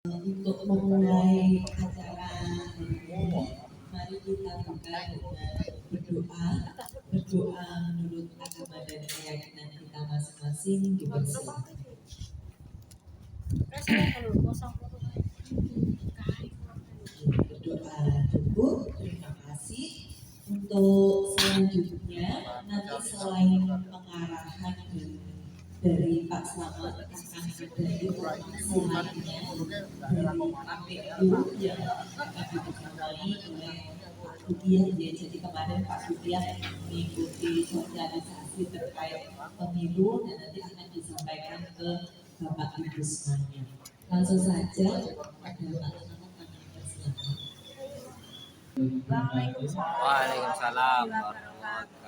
Untuk memulai acara ini, mari kita buka dengan berdoa menurut agama dan keyakinan kita masing-masing dipersilakan. Berdoa dulu, terima kasih. Untuk selanjutnya, nanti selain pengarahan dari Pak Slamet akan ada informasi lainnya dari KPU yang akan dibersamai oleh Pak Budiah. Ya, jadi kemarin Pak Budiah mengikuti sosialisasi terkait pemilu dan nanti akan disampaikan ke Bapak Ibu semuanya. Langsung saja ada Pak Slamet akan bersilakan. Waalaikumsalam warahmatullahi wabarakatuh.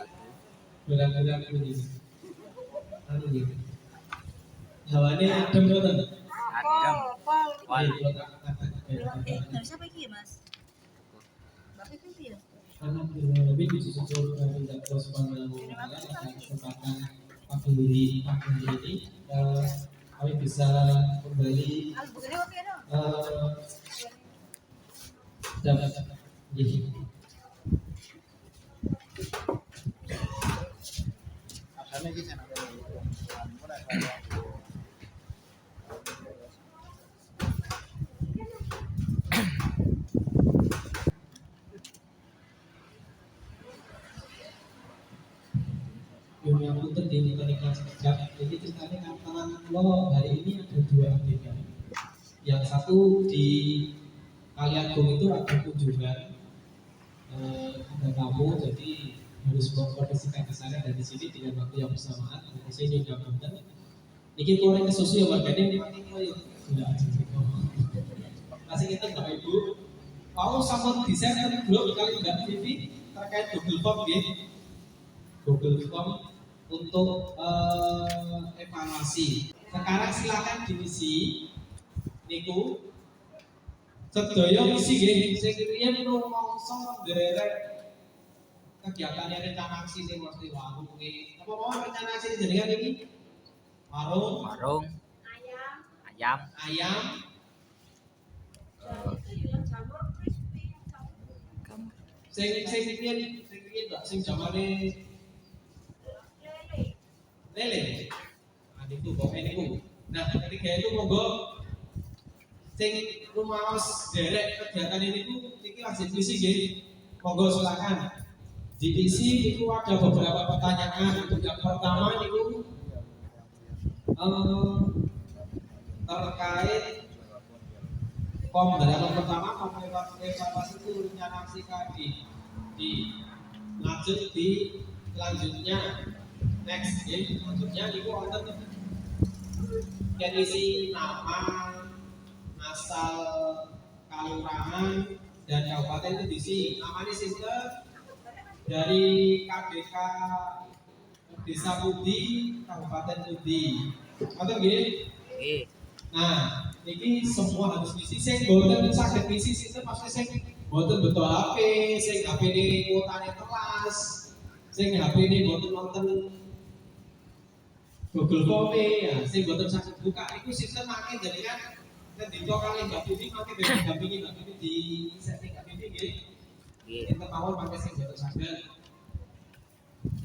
Hawane adem boten? Adem. Siapa iki, Mas? Bapak itu ya? Alhamdulillah, lebih disusul tidak terus kesempatan pagi ini kami bisa kembali dapat dunia putih di nikah sejak. Jadi ceritanya antara lo hari ini ada dua adegan. Yang satu di Kaliagung itu ada kunjungan ada tamu, jadi harus mempromosikan ke sana dan di sini dengan waktu yang bersamaan. Di sini juga benar. Ini korek ke sosial warganya ini sudah ada. Masih kita Bapak Ibu, mau sama desain yang belum kali tidak TV terkait Google Form gitu. Google Form untuk evaluasi. Sekarang silakan diisi niku sedaya isi nggih. Sing riyen niku mongso nderek kegiatan rencana aksi sing mesti warung nggih. Apa mau rencana aksi jenengan iki? Warung, Ayam. Sing riyen Mbak sing jamane lele. Nah, itu kok niku. Nah, ketiga itu monggo sing rumaos derek kegiatan ini ku niki lagi diskusi nggih. Monggo silakan. Divisi itu ada beberapa pertanyaan. Yang pertama niku terkait pembahasan pertama evaluasi itu rencana aksi di lanjut di selanjutnya next selanjutnya itu wonten kondisi nama asal kalurahan dan kabupaten itu diisi namanya sistem dari KDK Desa Pudi Kabupaten Pudi atau gini. Nah, ini semua harus diisi. Saya boten sakit diisi sistem maksudnya saya boten betul HP, saya HP ini kuotanya kelas, saya HP ini boten nonton Google Form ya, saya boten sakit buka. Itu sistem makin jadi kan ketika kali Mbak Bibi makin dampingi Mbak Bibi di setting Mbak Bibi gini. Kita mau pakai saya boten sakit.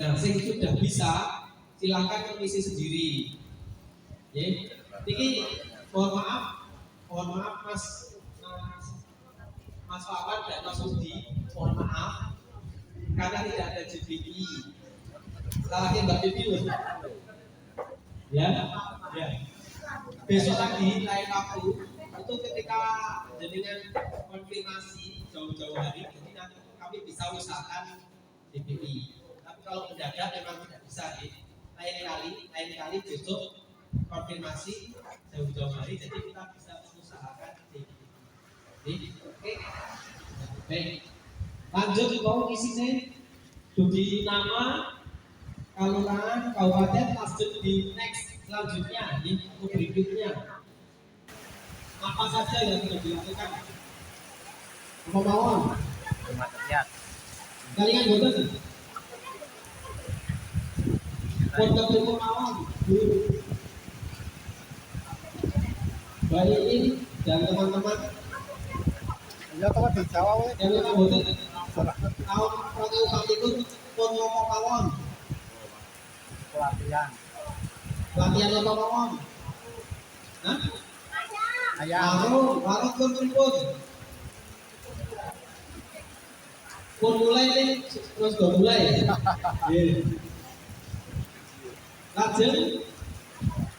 Dan saya sudah bisa, silakan mengisi sendiri. Ya, ini mohon maaf Mas Wawan dan Mas Udi, mohon maaf karena tidak ada JBI. Salahnya Mbak Bibi loh. Ya. Besok lagi lain waktu itu ketika jadinya konfirmasi jauh-jauh hari, jadi nanti kami bisa usahakan JBI. Tapi kalau mendadak memang tidak bisa lain kali besok konfirmasi jauh-jauh hari, jadi kita bisa mengusahakan JBI. Oke. Baik. Lanjut mau isinya di nama kalurahan kabupaten lanjut di next selanjutnya di berikutnya apa saja yang sudah dilakukan pemawon kalian boten pemawon baik ini dan teman-teman Ya teman di Jawa weh. yang kita butuh tahun program itu pun ngopo mawon Pelatihan. latihan ngopo mawon. Hah? Ayam. Warung pun mulai nih terus udah mulai. Lajeng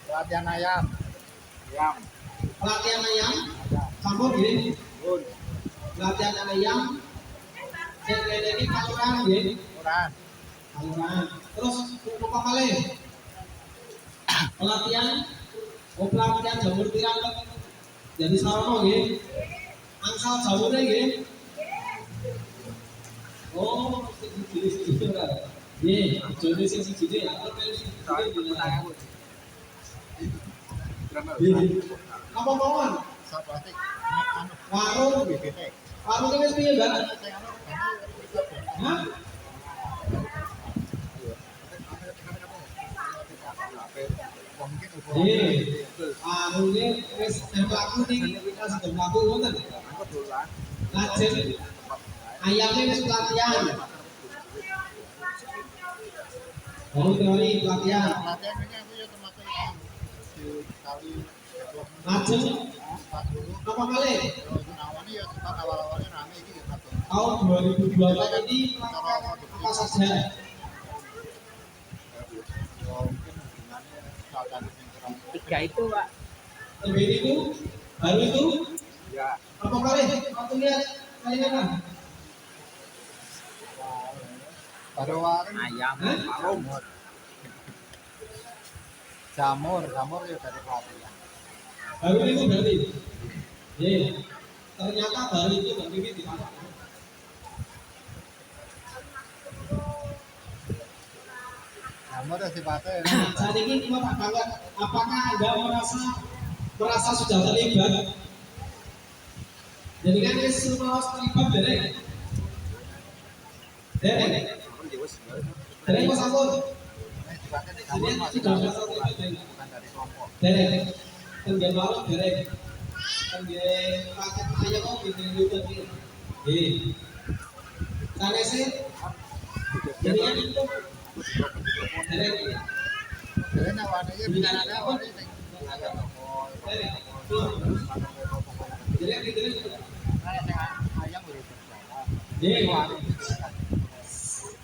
Pelatihan ayam. Ayam. pelatihan ayam, sampun nggih. Pelatihan ayam, sing kene iki kaluran nggih. Kurang. Kaluran. Terus apa malih? Pelatihan pelatihan jamur tiram jadi sarana nggih. Angsal jamure nggih. Oh, siji ora. Nggih, jane sing siji ya, apa mawon? Plastik. Warung, BBT. warung ini piye, Mbak? Hah? Nggih. Warung ini wis mlaku ning kita sedang mlaku ngoten. Lajeng ayamnya wis pelatihan. Baru teori pelatihan. Pelatihan ini aku ya termasuk sekali. Lajeng apa malih? Awalnya ya sempat awal-awalnya rame ini ya satu. Tahun 2024 ini pelatihan apa saja? Mungkin hubungannya misalkan kurang. 3 itu Pak. Lebih itu, baru itu, Ya. apa malih? Waktu lihat kalian Baru warung. Ayam. Jamur. Jamur ya dari pelatihan. baru itu berarti. Ternyata baru itu Mbak Vivi di mana? Jamur ya sifatnya. Saat ini kita tak banget. Apakah Anda merasa sudah terlibat? Jadi kan ini semua terlibat derek. Derek mas ampun. Sifatnya Jadi jamur sudah masih merasa terlibat derek. bukan dari kelompok. Derek. Tenggen malam derek. Tenggen paket ayam kok bikin lucu nih. Sana sih. Jadi kan itu derek. Jadi awalnya Binatang apa? Derek. Derek derek. Ayam udah berjalan. Jadi Warung.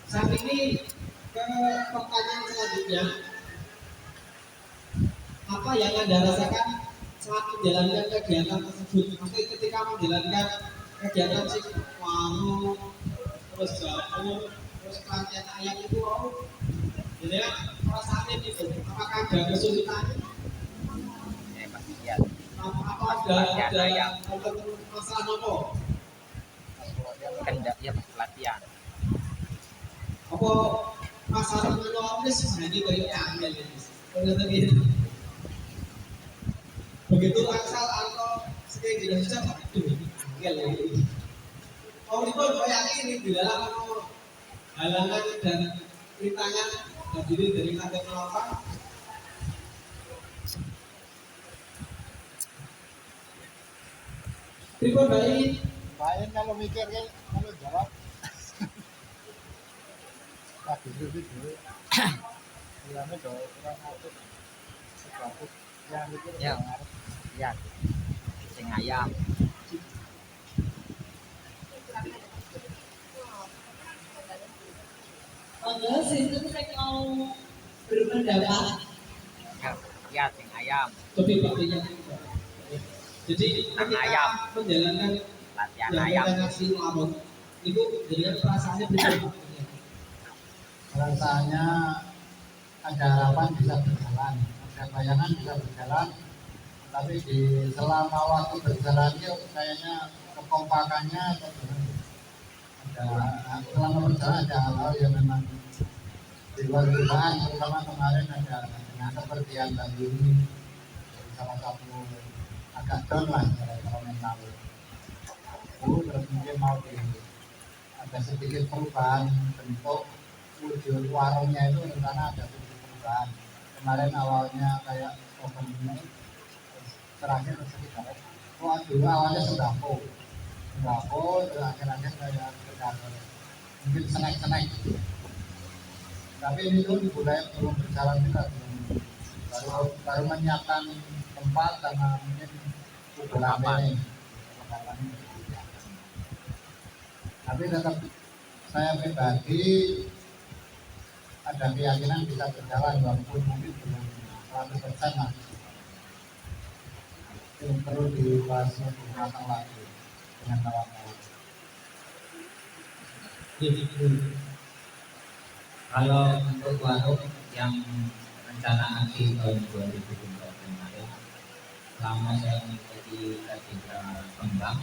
saat ini ke pertanyaan selanjutnya, apa yang Anda rasakan saat menjalankan kegiatan tersebut? Maksudnya ketika menjalankan kegiatan sih warung, terus jamur, terus pelatihan ayam itu, jadi kan perasaannya itu, apakah ada kesulitan? Pasti ya. Apa ada masalah apa? Kendak ya pas pelatihan. Apa masalah menulis sebenarnya kayak angel ini? Begitu asal atau sedikit tidak bisa, aduh, angel ini. Oh itu saya yakin di dalam halangan dan rintangan terdiri dari kata melawan. Pribadi baik. Lain kalau mikir kan kalau jawab lagi dulu dulu bilangnya do kurang aku sesuatu yang mikir Ya. Ya. Sing ayam. Monggo sistem saya mau berpendapat. Ya, sing ayam. Lebih pakainya. Jadi Ayam. ketika menjalankan Latihan ayam. aksi lawan itu jadikan perasaannya berbeda. rasanya ada harapan bisa berjalan ada bayangan bisa berjalan tapi di selama waktu berjalan itu kayaknya kekompakannya atau ada selama berjalan ada hal-hal yang memang di luar dugaan terutama kemarin ada dengan kepergian tadi ini dari salah satu agak down lah kalau mental itu terus mungkin mau ada sedikit perubahan bentuk wujud warungnya itu rencana ada sedikit perubahan kemarin awalnya kayak open ini terakhir sekitar dulu awalnya sembako terus akhir-akhir kayak mungkin snack tapi ini pun budaya belum berjalan juga baru menyiapkan tempat sama mungkin ini tapi tetap saya pribadi ada keyakinan bisa berjalan walaupun mungkin belum 100% lah. Itu perlu dibahas lebih matang lagi dengan kawan-kawan. Kalau untuk warung yang rencana aksi tahun 2024 kemarin, selama saya mengikuti ketika kembang,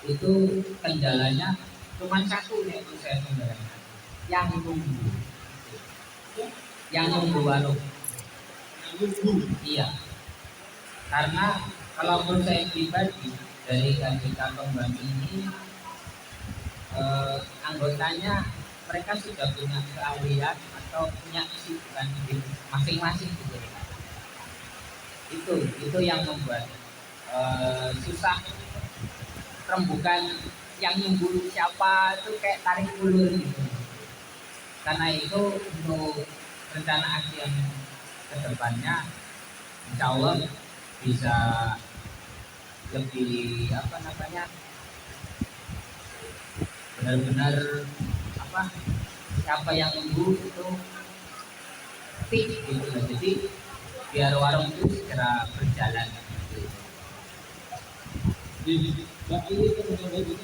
itu kendalanya cuma satu nih itu saya kendalanya, yang nunggu warung. Iya, karena kalau menurut saya pribadi dari KDK Kembang ini anggotanya mereka sudah punya keahlian atau punya kesibukan masing-masing gitu. Itu yang membuat susah rembukan yang nunggu siapa itu kayak tarik ulur gitu. Karena itu untuk rencana aksi yang kedepannya insya Allah bisa lebih benar-benar siapa yang nunggu itu fix gitu loh. Jadi biar warung itu segera berjalan gitu. Mbak ini kan begitu.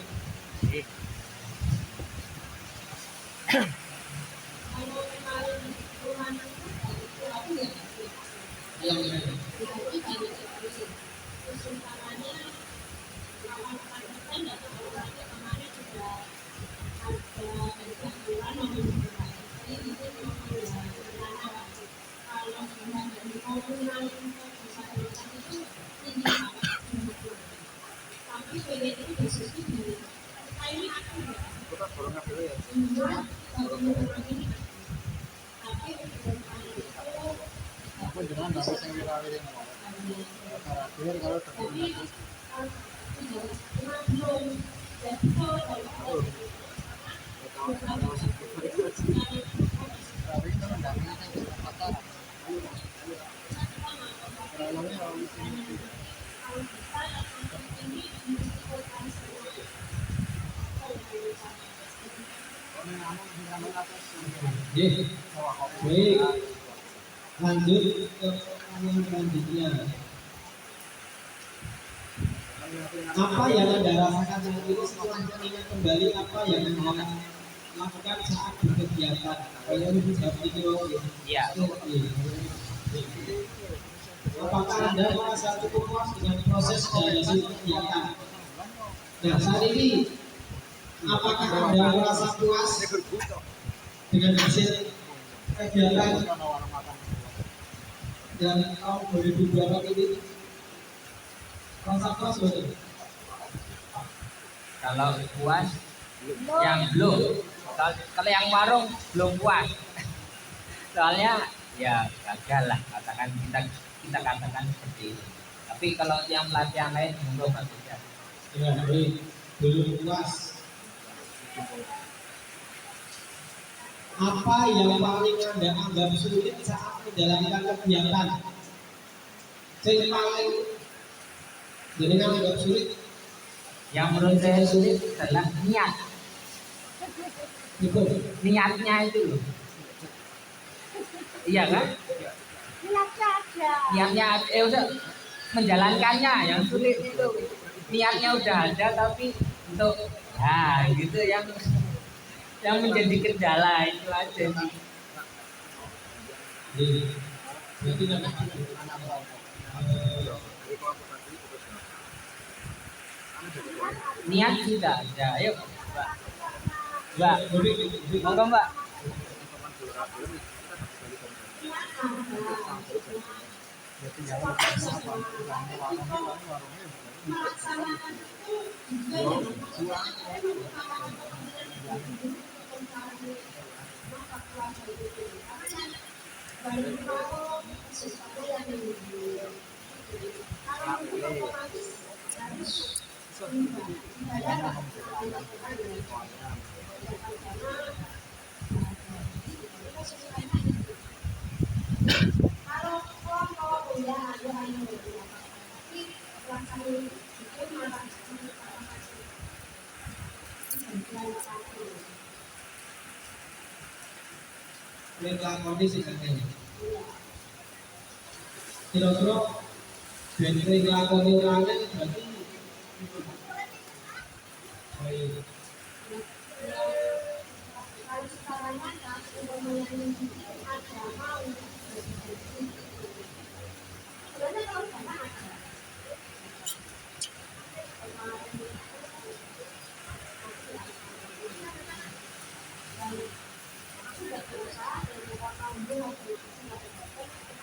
Baik, lanjut ke pertanyaan selanjutnya. Apa yang Anda rasakan saat ini setelah mengingat kembali apa yang Anda lakukan saat berkegiatan? Kalau jawab itu Iya. Apakah Anda merasa cukup puas dengan proses dan hasil kegiatan? Nah, saat ini apakah Anda merasa puas dengan hasil kegiatan dan tahun 2024 ini? Rasa puas betul? Kalau puas yang belum. Kalau yang warung belum puas. Soalnya ya gagal lah, kita katakan seperti itu. Tapi kalau yang pelatihan lain belum maksudnya. Ya, baik. Belum puas. Apa yang paling Anda anggap sulit saat menjalankan kegiatan? Yang paling jadi anggap sulit? Yang menurut saya sulit adalah niat. Betul. Niatnya itu loh. Iya kan? Niatnya ada, udah menjalankannya yang sulit itu. Niatnya udah ada tapi untuk gitu yang menjadi kendala itu aja sih. Berarti Niat sudah ada. Ayo, Mbak. Monggo, Mbak. Ngelakoni sih kan ini. Kira-kira ben ngelakoni orangnya berarti baik.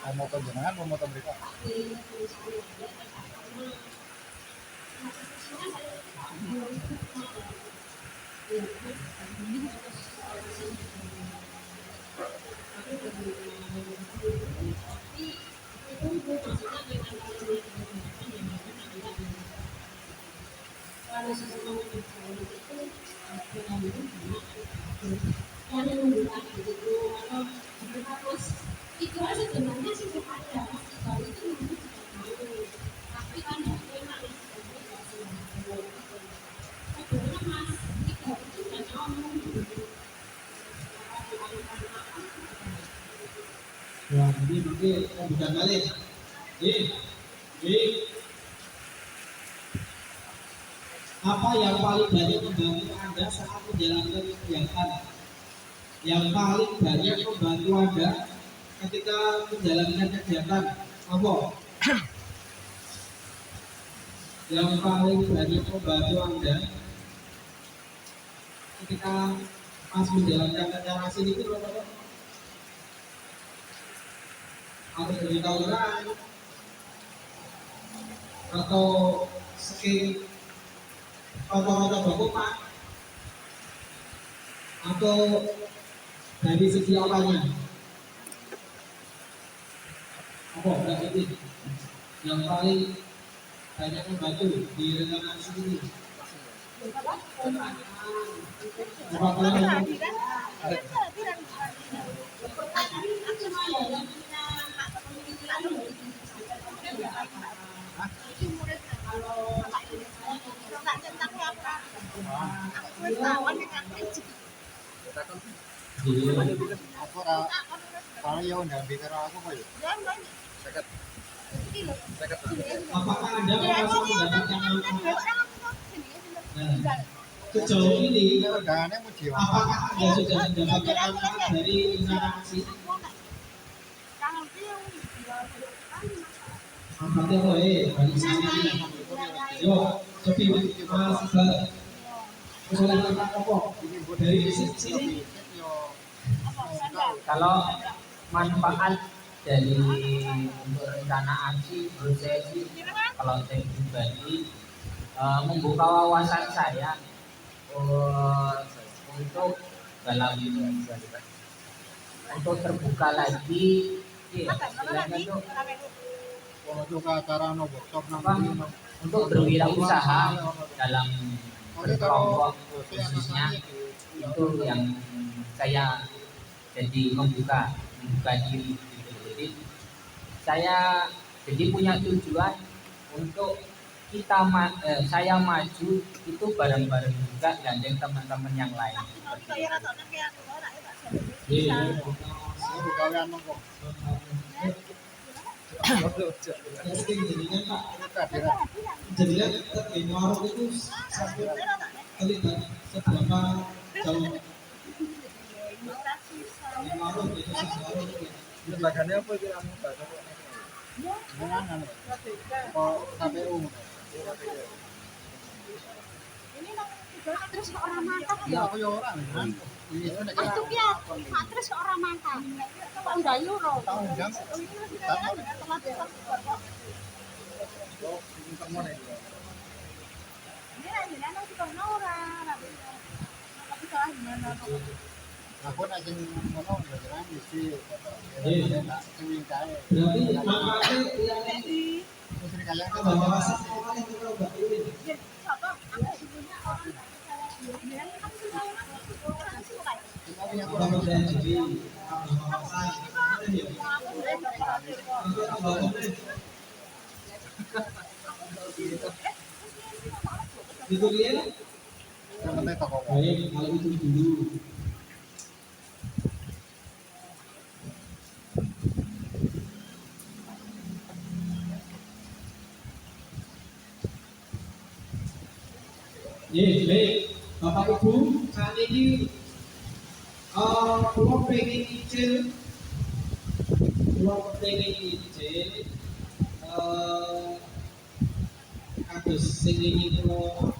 Mau motor jenengan, mau motor mereka. Itu aja sebenarnya sih ada kalau itu tapi kan memang sebenarnya mas itu kan ngomong Ya, ini bukan balik. Apa yang paling banyak membantu Anda saat menjalankan kegiatan? Yang paling banyak membantu Anda ketika menjalankan kegiatan apa? Yang paling banyak membantu Anda ketika pas menjalankan acara sini itu apa? Atau dari tawuran atau skill foto-foto bapak atau dari segi apanya? Apa berarti yang paling banyak membantu di rencana sini? Apa kalian? Aku kalau ya udah bicara aku kok ya. Apakah Anda merasa mendapatkan manfaat? Nah, sejauh ini, Udahannya mau jiwa. apakah Anda sudah mendapatkan manfaat dari rencana aksi? Manfaatnya apa bagi saya? Yo, Sofi, Mas Iqbal, kesulitan apa? Dari sini, Kalau manfaat dari untuk rencana aksi menurut saya sih, kalau saya pribadi membuka wawasan saya untuk dalam untuk terbuka lagi, istilahnya tuh Untuk ke acara no workshop apa, nanti untuk berwirausaha dalam berkelompok khususnya itu yang saya jadi membuka diri gitu. Jadi saya jadi punya tujuan untuk saya maju itu bareng-bareng juga gandeng teman-teman yang lain. kalian nongkrong. jadinya Pak, jadinya di warung itu satu terlibat seberapa jauh di warung itu seberapa Lembagannya apa itu kamu bahasa? Jangan kok KPU. Ini terus ke orang mantap Ya aku ya orang kan. Itu ya, terus ke orang mantap. Kok udah euro? Tahu jam. Aku nak sing ngono jalan mesti tak sing kae. berarti manfaatnya yang Mesti kaya tambah wawasan orang itu kalau Mbak ini percaya diri, tambah wawasan, ya. Tambah umur. Itu dia. Yang penting toko. Baik, kalau itu dulu. Baik, Bapak Ibu, saat ini pulau pengen izin kados sing ini pulau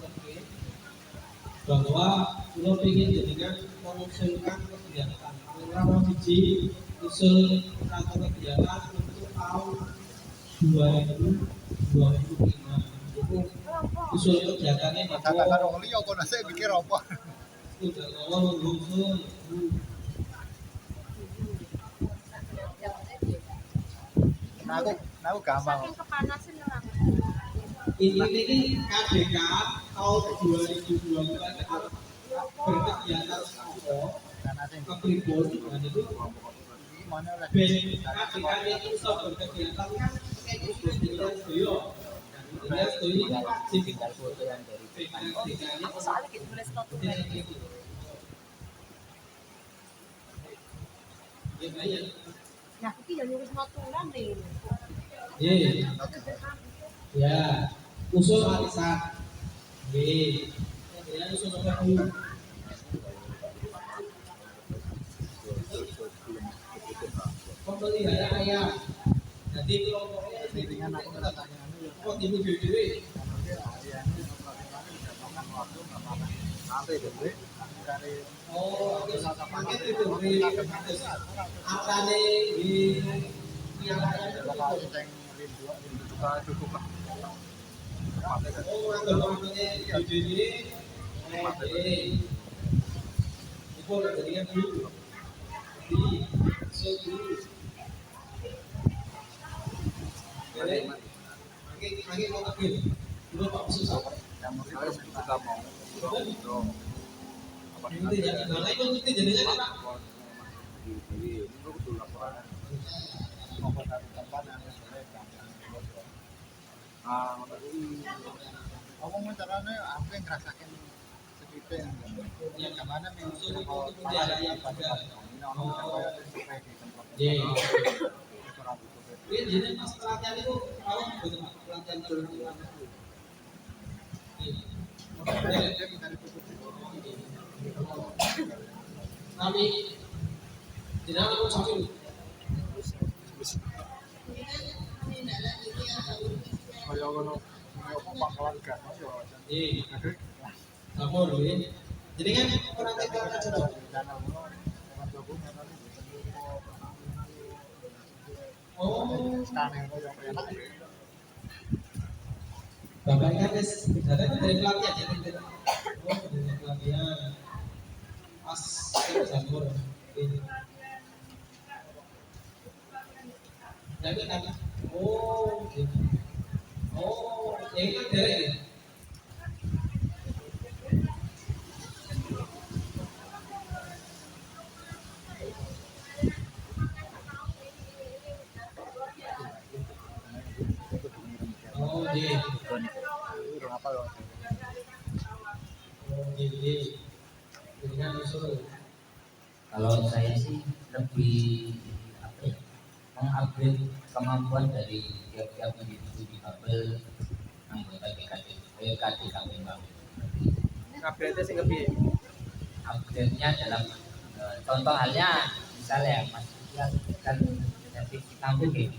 bahwa pulau pengen jadikan mengusulkan kegiatan nomor siji usul satu kegiatan untuk tahun 2025 itu usul kegiatannya Kata-kata orang liya kok nasi mikir apa? udah ngomong usul Nah aku gampang. Saking kepanasan orang. ini KDK tahun 2022 berkegiatan apa Karena sing kepribun dan itu mana lah. KDK itu bisa berkegiatan kan kayak gitu dengan setuju dia setuju ini wajib tinggal foto yang dari KDK-nya Soalnya kita boleh stop tuh. ya banyak Nah, kita jangan ngurus notulan deh. ya usul arisan ya usul nomor 2 pemelihara ayam jadi kelompoknya Dengan aku tanya kok ibu dewi nanti dulu cari oh paket itu beri angkane di pialanya lokasi yang rindu cukup lah. oh angkanya di itu udah jadikan dulu di dulu lagi mau ambil dulu Pak susah Yang mungkin kita mau itu jadi mana itu jadinya kan Pak Aku mau caranya aku yang ngerasain sekitar yang kemana nih kalau jadi pas pelatihan itu kalau betul pelatihan terus kami tidak mau sampai kalau kalau aku bakalan gas dapur jadi kan orang kita aja oh bapak kan datang dari pelatihan ya oh dari pelatihan pas dapur jadi kan oh gitu oh ini kan dari oh jadi jadi kan usul kalau saya sih lebih apa ya, mengupgrade kemampuan dari tiap-tiap individu difabel anggota KDKP Upgrade sing kepiye? upgrade-nya dalam contoh halnya misalnya Mas Iqbal kan sertifikat kampung ya.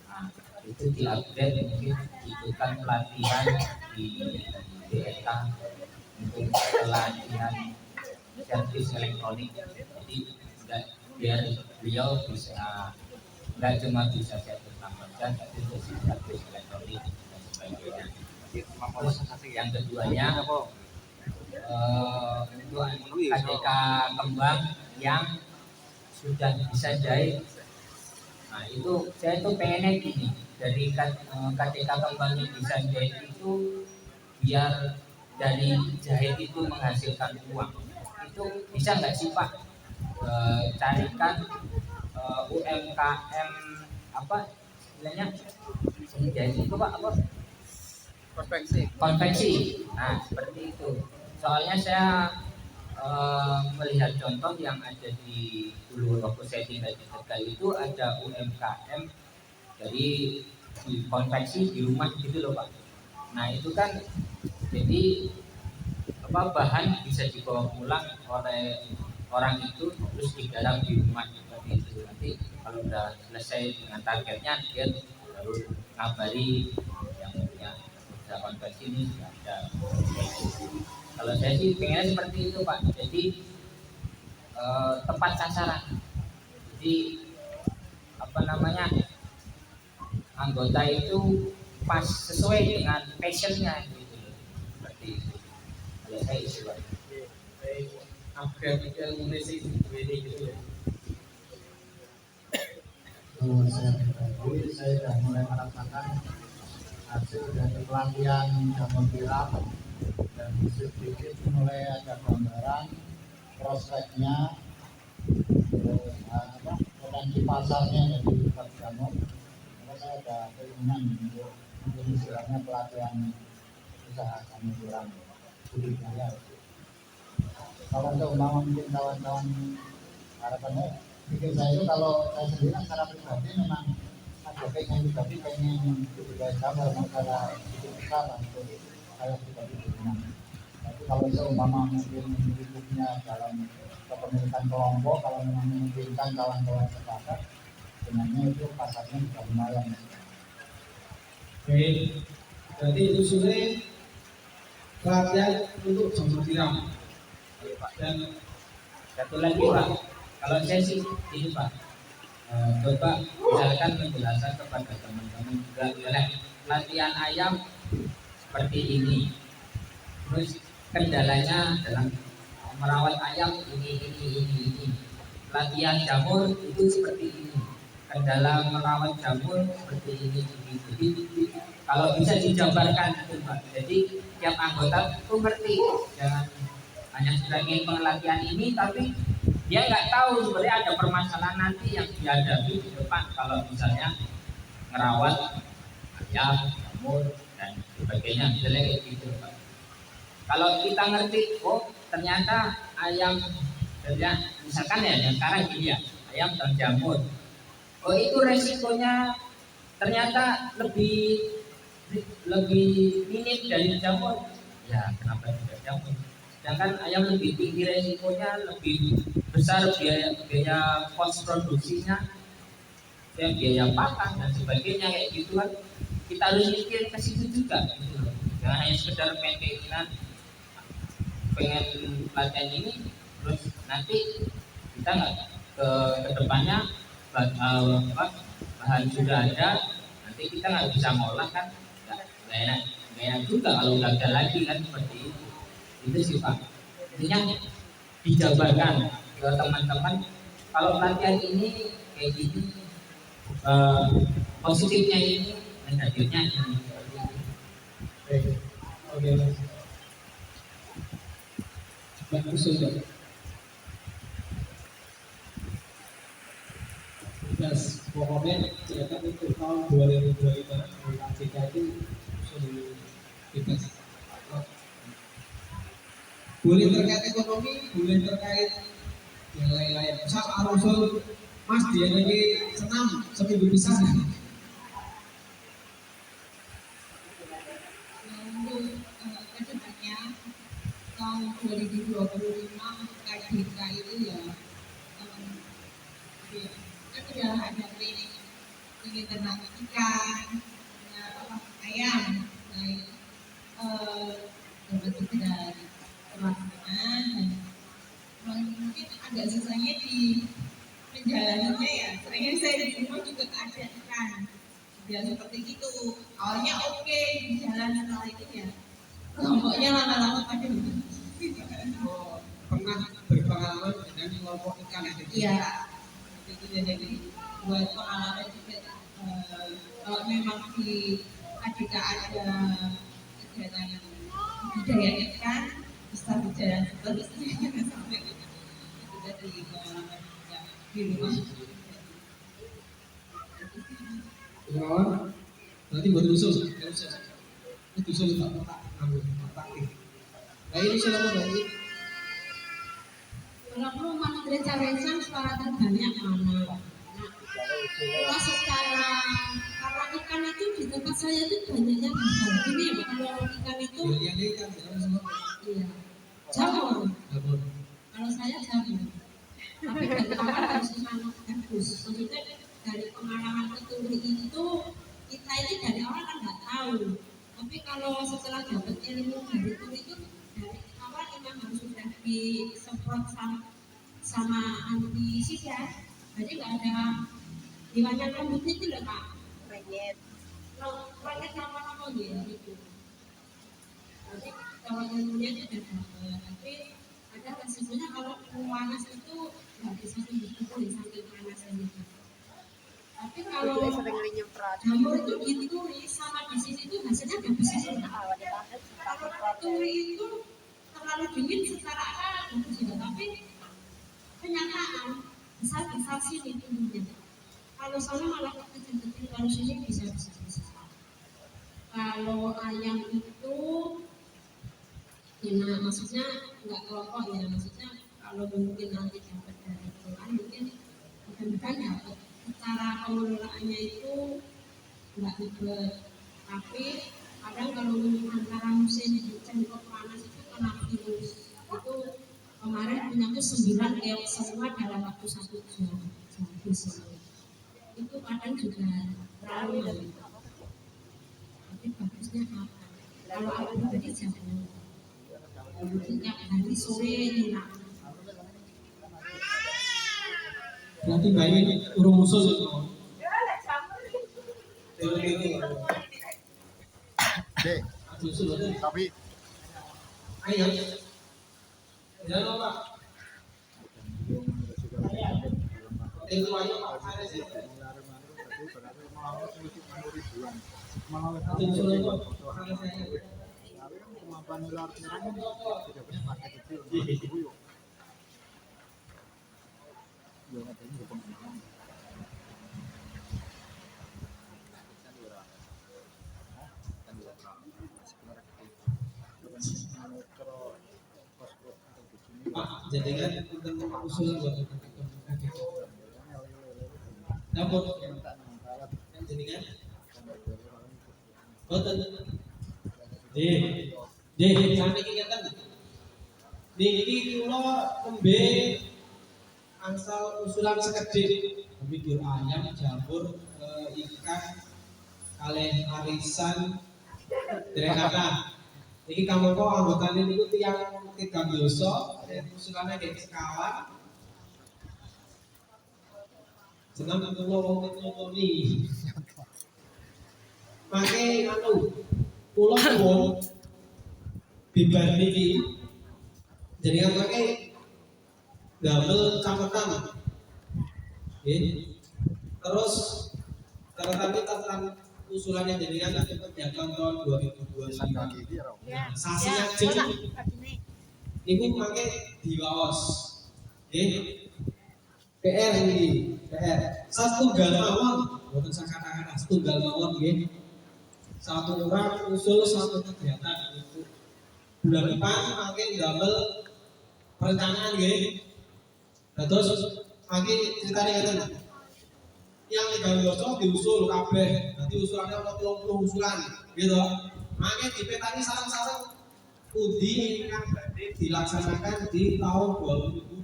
Nah, itu di upgrade mungkin ikutkan pelatihan di DSK untuk pelatihan servis elektronik jadi biar beliau bisa nggak cuma bisa servis tambahkan tapi bisa servis elektronik dan sebagainya. Terus yang keduanya untuk KDK kembang yang sudah bisa jahit. Nah itu saya tuh pengennya gini dari KDK kembang yang bisa jahit itu biar dari jahit itu menghasilkan uang itu bisa nggak sih Pak? carikan UMKM apa istilahnya jahit itu pak apa Konveksi. konveksi. Nah seperti itu. Soalnya saya melihat contoh yang ada di dulu waktu saya tinggal di Tegal itu ada UMKM dari di konveksi di rumah gitu loh pak. Nah itu kan jadi apa bahan bisa dibawa pulang oleh orang itu terus digarap di rumah seperti itu. Nanti kalau udah selesai dengan targetnya dia baru ngabari yang punya usaha konveksi ini sudah ada. Kalau saya sih pengennya seperti itu pak. Jadi tepat sasaran. Jadi apa namanya anggota itu pas sesuai dengan passionnya gitu loh. Seperti itu. Kalau saya itu pak. Baik, upgrade ilmu sih ini gitu ya. Kalau saya pribadi, saya sudah mulai merasakan hasil dari pelatihan jamur tiram dan sedikit mulai ada gambaran prospeknya, terus potensi pasarnya dari jamur. Maka saya ada keinginan untuk mungkin istilahnya pelatihan usaha jamur tiram budidaya. Kalau seumpama mungkin kawan-kawan harapannya pikir saya itu kalau saya sendiri secara pribadi memang ada pengen budidaya jamur secara sedikit besar untuk saya pribadi berguna. Tapi kalau seumpama mungkin hidupnya dalam kepemilikan kelompok, kalau memang memungkinkan kawan-kawan sepakat, sebenarnya itu pasarnya juga lumayan. Baik, berarti usulnya pelatihan untuk jamur tiram dan Satu lagi pak, kalau saya sih ini pak, coba misalkan penjelasan kepada teman-teman juga latihan ayam seperti ini, terus kendalanya dalam merawat ayam ini. Latihan jamur itu seperti ini, kendala merawat jamur seperti ini. Jadi kalau bisa dijabarkan itu pak, jadi tiap anggota itu ngerti, jangan hanya sebagai pengelatihan ini tapi dia nggak tahu sebenarnya ada permasalahan nanti yang dihadapi di depan kalau misalnya merawat ayam, jamur dan sebagainya, misalnya kayak gitu pak. Kalau kita ngerti, oh ternyata ayam dan misalkan ya yang sekarang gini ya, ayam dan jamur, oh itu resikonya ternyata lebih minim dari jamur, ya kenapa tidak jamur? Sedangkan ayam lebih tinggi resikonya, lebih besar biaya kos produksinya, biaya pakan dan sebagainya kayak gitu kan. Kita harus mikir ke situ juga gitu loh. Jangan hanya sekedar pengen pelatihan ini terus nanti kita nggak ke depannya bahan sudah ada, nanti kita nggak bisa ngolah kan, nggak enak juga kalau gagal lagi kan seperti itu. Itu sih pak, intinya dijabarkan ke teman-teman kalau pelatihan ini kayak gini, positifnya ini, negatifnya ini. baik, oke mas. Bagus sudah. Yes, pokoknya silakan untuk tahun 2025 KJK itu sudah bebas. Boleh terkait ekonomi, boleh terkait yang lain-lain. Misal arusul, mas dia lagi senam seminggu bisa nih. Untuk kedepannya tahun 2025 KJK itu ya kan sudah ada klinik tentang ikan, ayam, dapat segera terlaksana dan mungkin agak susahnya di menjalaninya ya. Seringnya saya di rumah juga ada ikan ya seperti itu. Awalnya oke di jalan, setelah itu ya kelompoknya lama-lama pada Oh, pernah berpengalaman dengan kelompok ikan ya? iya itu jadi buat pengalaman juga. Kalau memang di KJK ada kegiatan yang budidaya ikan bisa berjalan seterusnya sampai itu dari pengalaman di rumah. Kawan, nanti buat usul, itu usul tak ambil tak. Nah ini usul apa lagi? Kalau mana gereja-gereja suara terbanyak mana? Kalau secara karena ikan itu di tempat saya itu banyaknya gagal. Ini ya kalau ikan itu Yang ikan, iya jamur. jamur. Kalau saya jamur. Tapi dari awal harus sangat bagus. Maksudnya dari pengalaman keturi itu kita ini dari awal kan nggak tahu. Tapi kalau setelah dapat ilmu dari turi itu dari awal memang harus sudah disemprot sama antisip ya. Jadi nggak ada hewan rambut itu loh Pak. Ranyet nama-nama gitu. Jadi kalau ilmunya itu sudah dapat. Tapi ada resikonya kalau panas itu nggak bisa sembuh sampai panasnya gitu. Tapi kalau jamur itu dituri sama di sini itu hasilnya bagus sih. Kalau turi itu terlalu dingin secara bagus juga, tapi kenyataan besar sini tumbuhnya. Kalau sana malah kecil-kecil, kalau sini bisa. Kalau ayam itu, ya maksudnya nggak kelompok ya, maksudnya kalau mungkin nanti dapat dari Tuhan mungkin mudah-mudahan dapat. Cara pengelolaannya itu nggak ribet, tapi kadang kalau antara musim hujan ke panas itu kena virus. Itu kemarin punya tuh 9 keok semua dalam waktu 1 jam. Itu kadang juga trauma. Tapi bagusnya apa? Kalau aku pribadi jangan. Setiap hari sore hilang. Berarti bayi urung usul itu. Dek, Usul itu. tapi Ayo. Jangan Pak. Itu ayo Pak. Usul itu. kemampuan ular menyerang kan tidak punya pakai kecil. Pak, jadikan tentang usulan buat dapur jadikan betul sampai kegiatan ini kula tembe angsal usulan sekedhik mikir ayam jamur ikan kalih arisan derekatan. Iki kamu kok anggotane niku tiyang tigang dosa, usulane nggih sekawan. Jeneng kula wong ngomoni. Mangke kula nuwun bibar niki jenengan mangke damel catatan. Nggih. Terus catatan kita tentang usulannya jenengan nanti kegiatan tahun 2025. Sasi ajeng iku mangke diwaos. Nggih. PR ini, PR. Satunggal mawon, boten sakata-kata setunggal mawon nggih. Satu orang usul satu kegiatan itu. Bulan depan mangke damel perencanaan nggih. Terus mangke ceritane ngeten. Yang legal dosa diusul kabeh. Nanti usulannya ono 30 usulan, gitu. Mangke dipetani sareng-sareng pundi ingkang badhe dilaksanakan di tahun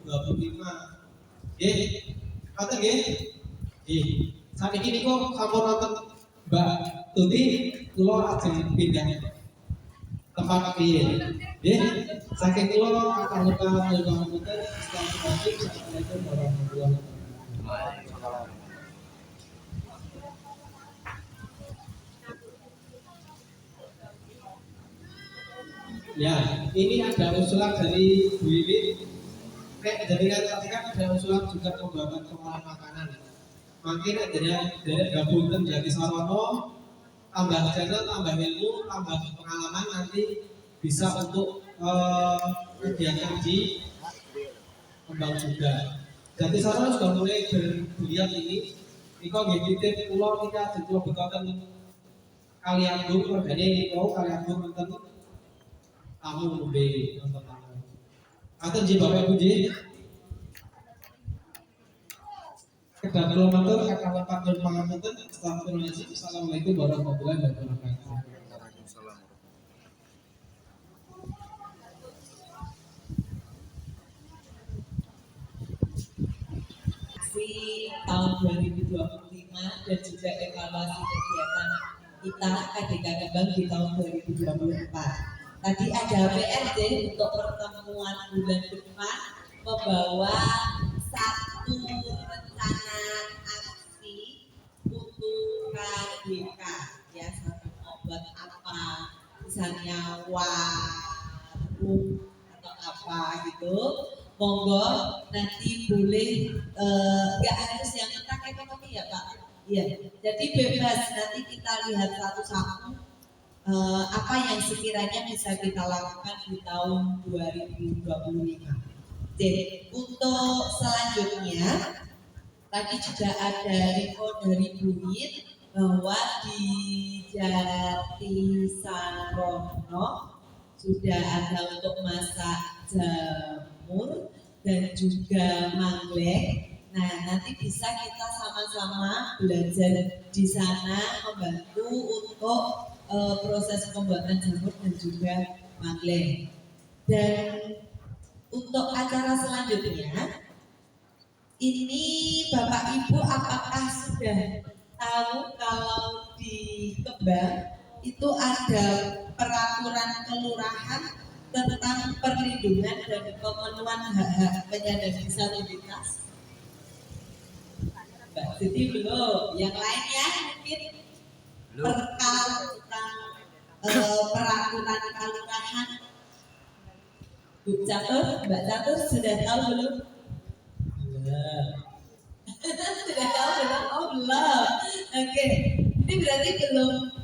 2025. Nggih, ngoten nggih. Nggih. Saniki niku sampun wonten Mbak Tuti, kula ajeng pindah tempat piye. Nggih, saking kula kakak-kakak puter Assalamualaikum warahmatullahi wabarakatuh. Ya, ini ada usulan dari Bu Iwi. Jadi tadi kan ada usulan juga pembuatan pengolahan makanan. Makin dari gabung menjadi sarwono, tambah channel, tambah ilmu, tambah pengalaman nanti bisa untuk kegiatan di kembang juga. Jadi saya sudah mulai berlihat ini. Iko nggih titip kula niki ajeng kula bekaken Kaliagung regane niku Kaliagung wonten tamu nembe wonten tamu. Aten nggih Bapak Ibu nggih. Kedah kula matur kakang lepat dan pangapunten. Assalamualaikum warahmatullahi wabarakatuh. Tahun 2025 dan juga evaluasi kegiatan kita KDK Kembang di tahun 2024. Tadi ada PRD untuk pertemuan bulan depan membawa satu rencana aksi untuk KDK ya, satu buat apa misalnya warung atau apa gitu. Monggo nanti boleh nggak harus yang tentang ekonomi ya Pak. Iya. Jadi bebas nanti kita lihat satu-satu apa yang sekiranya bisa kita lakukan di tahun 2025. Jadi untuk selanjutnya tadi juga ada info dari Bu Win bahwa di Jatisarono sudah ada untuk masak jamur dan juga manglek. Nah, nanti bisa kita sama-sama belajar di sana membantu untuk proses pembuatan jamur dan juga manglek. Dan untuk acara selanjutnya, ini Bapak Ibu apakah sudah tahu kalau di Kembang itu ada peraturan kelurahan tentang perlindungan dan pemenuhan hak-hak penyandang disabilitas? Mbak Siti belum, yang lainnya mungkin perkara tentang peraturan kelurahan. Bu Catur, Mbak Catur sudah tahu belum? Belum. Sudah tahu belum? Oh belum. Oke. Ini berarti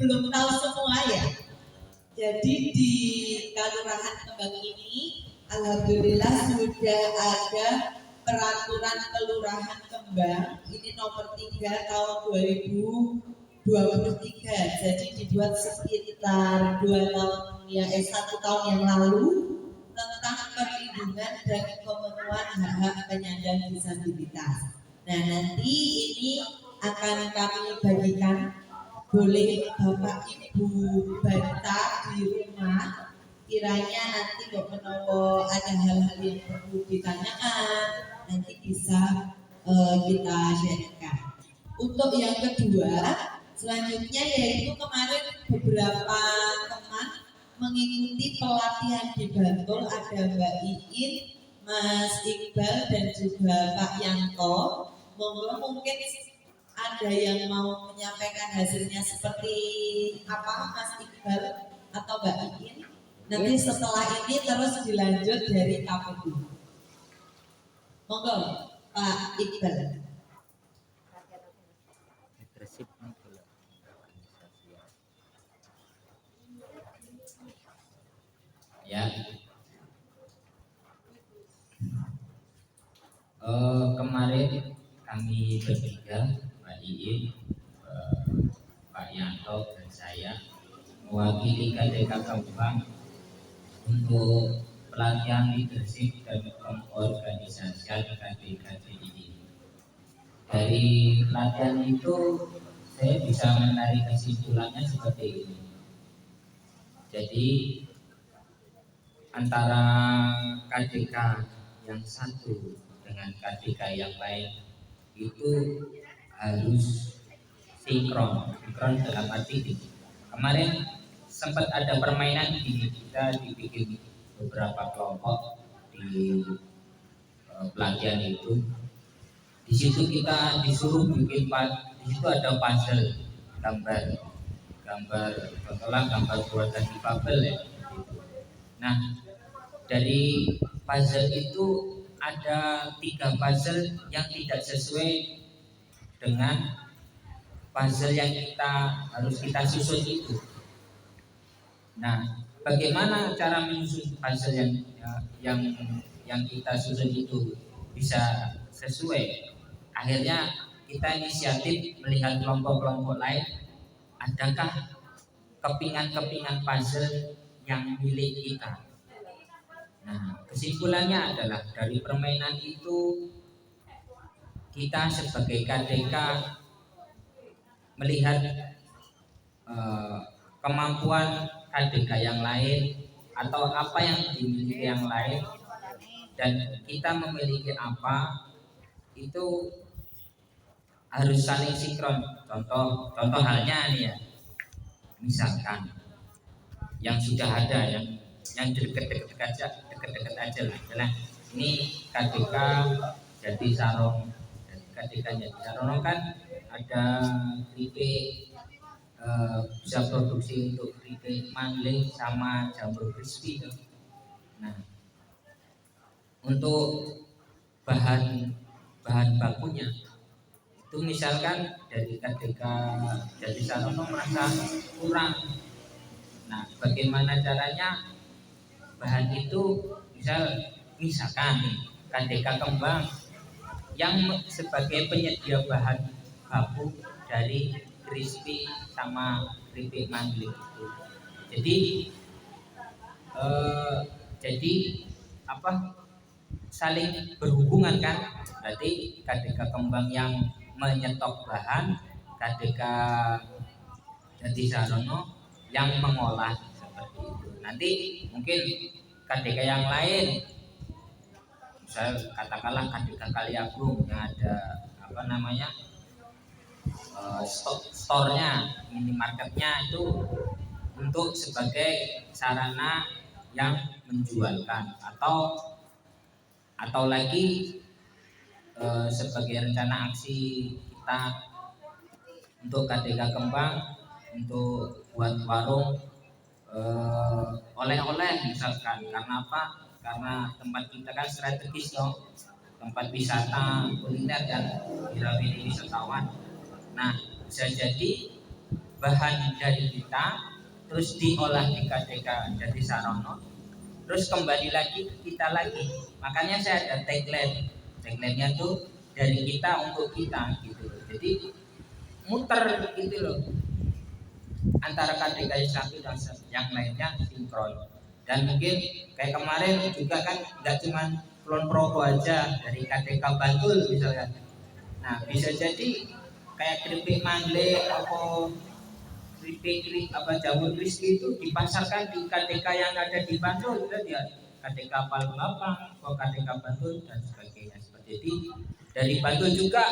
belum tahu semua ya. Jadi di Kelurahan Kembang ini, alhamdulillah sudah ada peraturan Kelurahan Kembang. Ini nomor 3 tahun 2023. Jadi dibuat sekitar 1 tahun yang lalu tentang perlindungan dan pemenuhan hak-hak penyandang disabilitas. Nah nanti ini akan kami bagikan, boleh Bapak Ibu baca di rumah. Kiranya nanti menawa ada hal-hal yang perlu ditanyakan, nanti bisa kita sharekan. Untuk yang kedua, selanjutnya yaitu kemarin beberapa teman mengikuti pelatihan di Bantul, ada Mbak Iin, Mas Iqbal dan juga Pak Yanto. Monggo mungkin ada yang mau menyampaikan hasilnya seperti apa Mas Iqbal atau Mbak Iin. Nanti setelah ini terus dilanjut dari KPU. Monggo Pak Iqbal. Ya. Kemarin kami bertiga, Pak Iin, Pak Yanto dan saya mewakili KDK Kembang untuk pelatihan leadership dan pengorganisasian KDK ini. Dari pelatihan itu saya bisa menarik kesimpulannya seperti ini. Jadi antara KDK yang satu dengan KDK yang lain itu harus sinkron dalam arti ini. Kemarin sempat ada permainan ini, kita dibikin beberapa kelompok di pelatihan itu. Di situ kita disuruh bikin, di situ ada puzzle, gambar buatan difabel ya. Nah, dari puzzle itu ada 3 puzzle yang tidak sesuai dengan puzzle yang harus kita susun itu. Nah, bagaimana cara menyusun puzzle yang kita susun itu bisa sesuai. Akhirnya kita inisiatif melihat kelompok-kelompok lain, adakah kepingan-kepingan puzzle yang milik kita. Nah, kesimpulannya adalah dari permainan itu kita sebagai KDK melihat kemampuan KDK yang lain atau apa yang dimiliki yang lain, dan kita memiliki apa itu harus saling sinkron. Contoh halnya nih ya, misalkan yang sudah ada yang dekat-dekat aja lah. Ini KDK Jati Sarong. KDK Jati Sarong kan ada keripik, bisa produksi untuk keripik mangling sama jamur crispy tuh. Nah, untuk bahan bakunya itu misalkan dari KDK Jati Sarono merasa kurang. Nah, bagaimana caranya bahan itu misalkan nih KDK Kembang yang sebagai penyedia bahan baku dari crispy sama keripik mangling itu. Jadi saling berhubungan kan. Berarti KDK Kembang yang menyetok bahan, KDK Jati Sarono yang mengolah seperti itu. Nanti mungkin KDK yang lain, misal katakanlah KDK Kaliagung yang ada store-nya, minimarketnya itu untuk sebagai sarana yang menjualkan atau lagi sebagai rencana aksi kita untuk KDK Kembang untuk buat warung oleh-oleh misalkan. Karena apa? Karena tempat kita kan strategis loh, tempat wisata kuliner dan wirawiri wisatawan. Nah, bisa jadi bahan dari kita terus diolah di KDK Jati Sarono, terus kembali lagi ke kita lagi. Makanya saya ada tagline-nya tuh dari kita untuk kita gitu. Jadi muter gitu loh, antara KDK satu dan yang lainnya sinkron. Dan mungkin kayak kemarin juga kan nggak cuma Kulon Progo aja, dari KDK Bantul misalnya. Nah, bisa jadi kayak keripik mangling atau keripik jamur crispy itu dipasarkan di KDK yang ada di Bantul, kan ya, KDK Palembang atau KDK Bantul dan sebagainya. Jadi dari Bantul juga,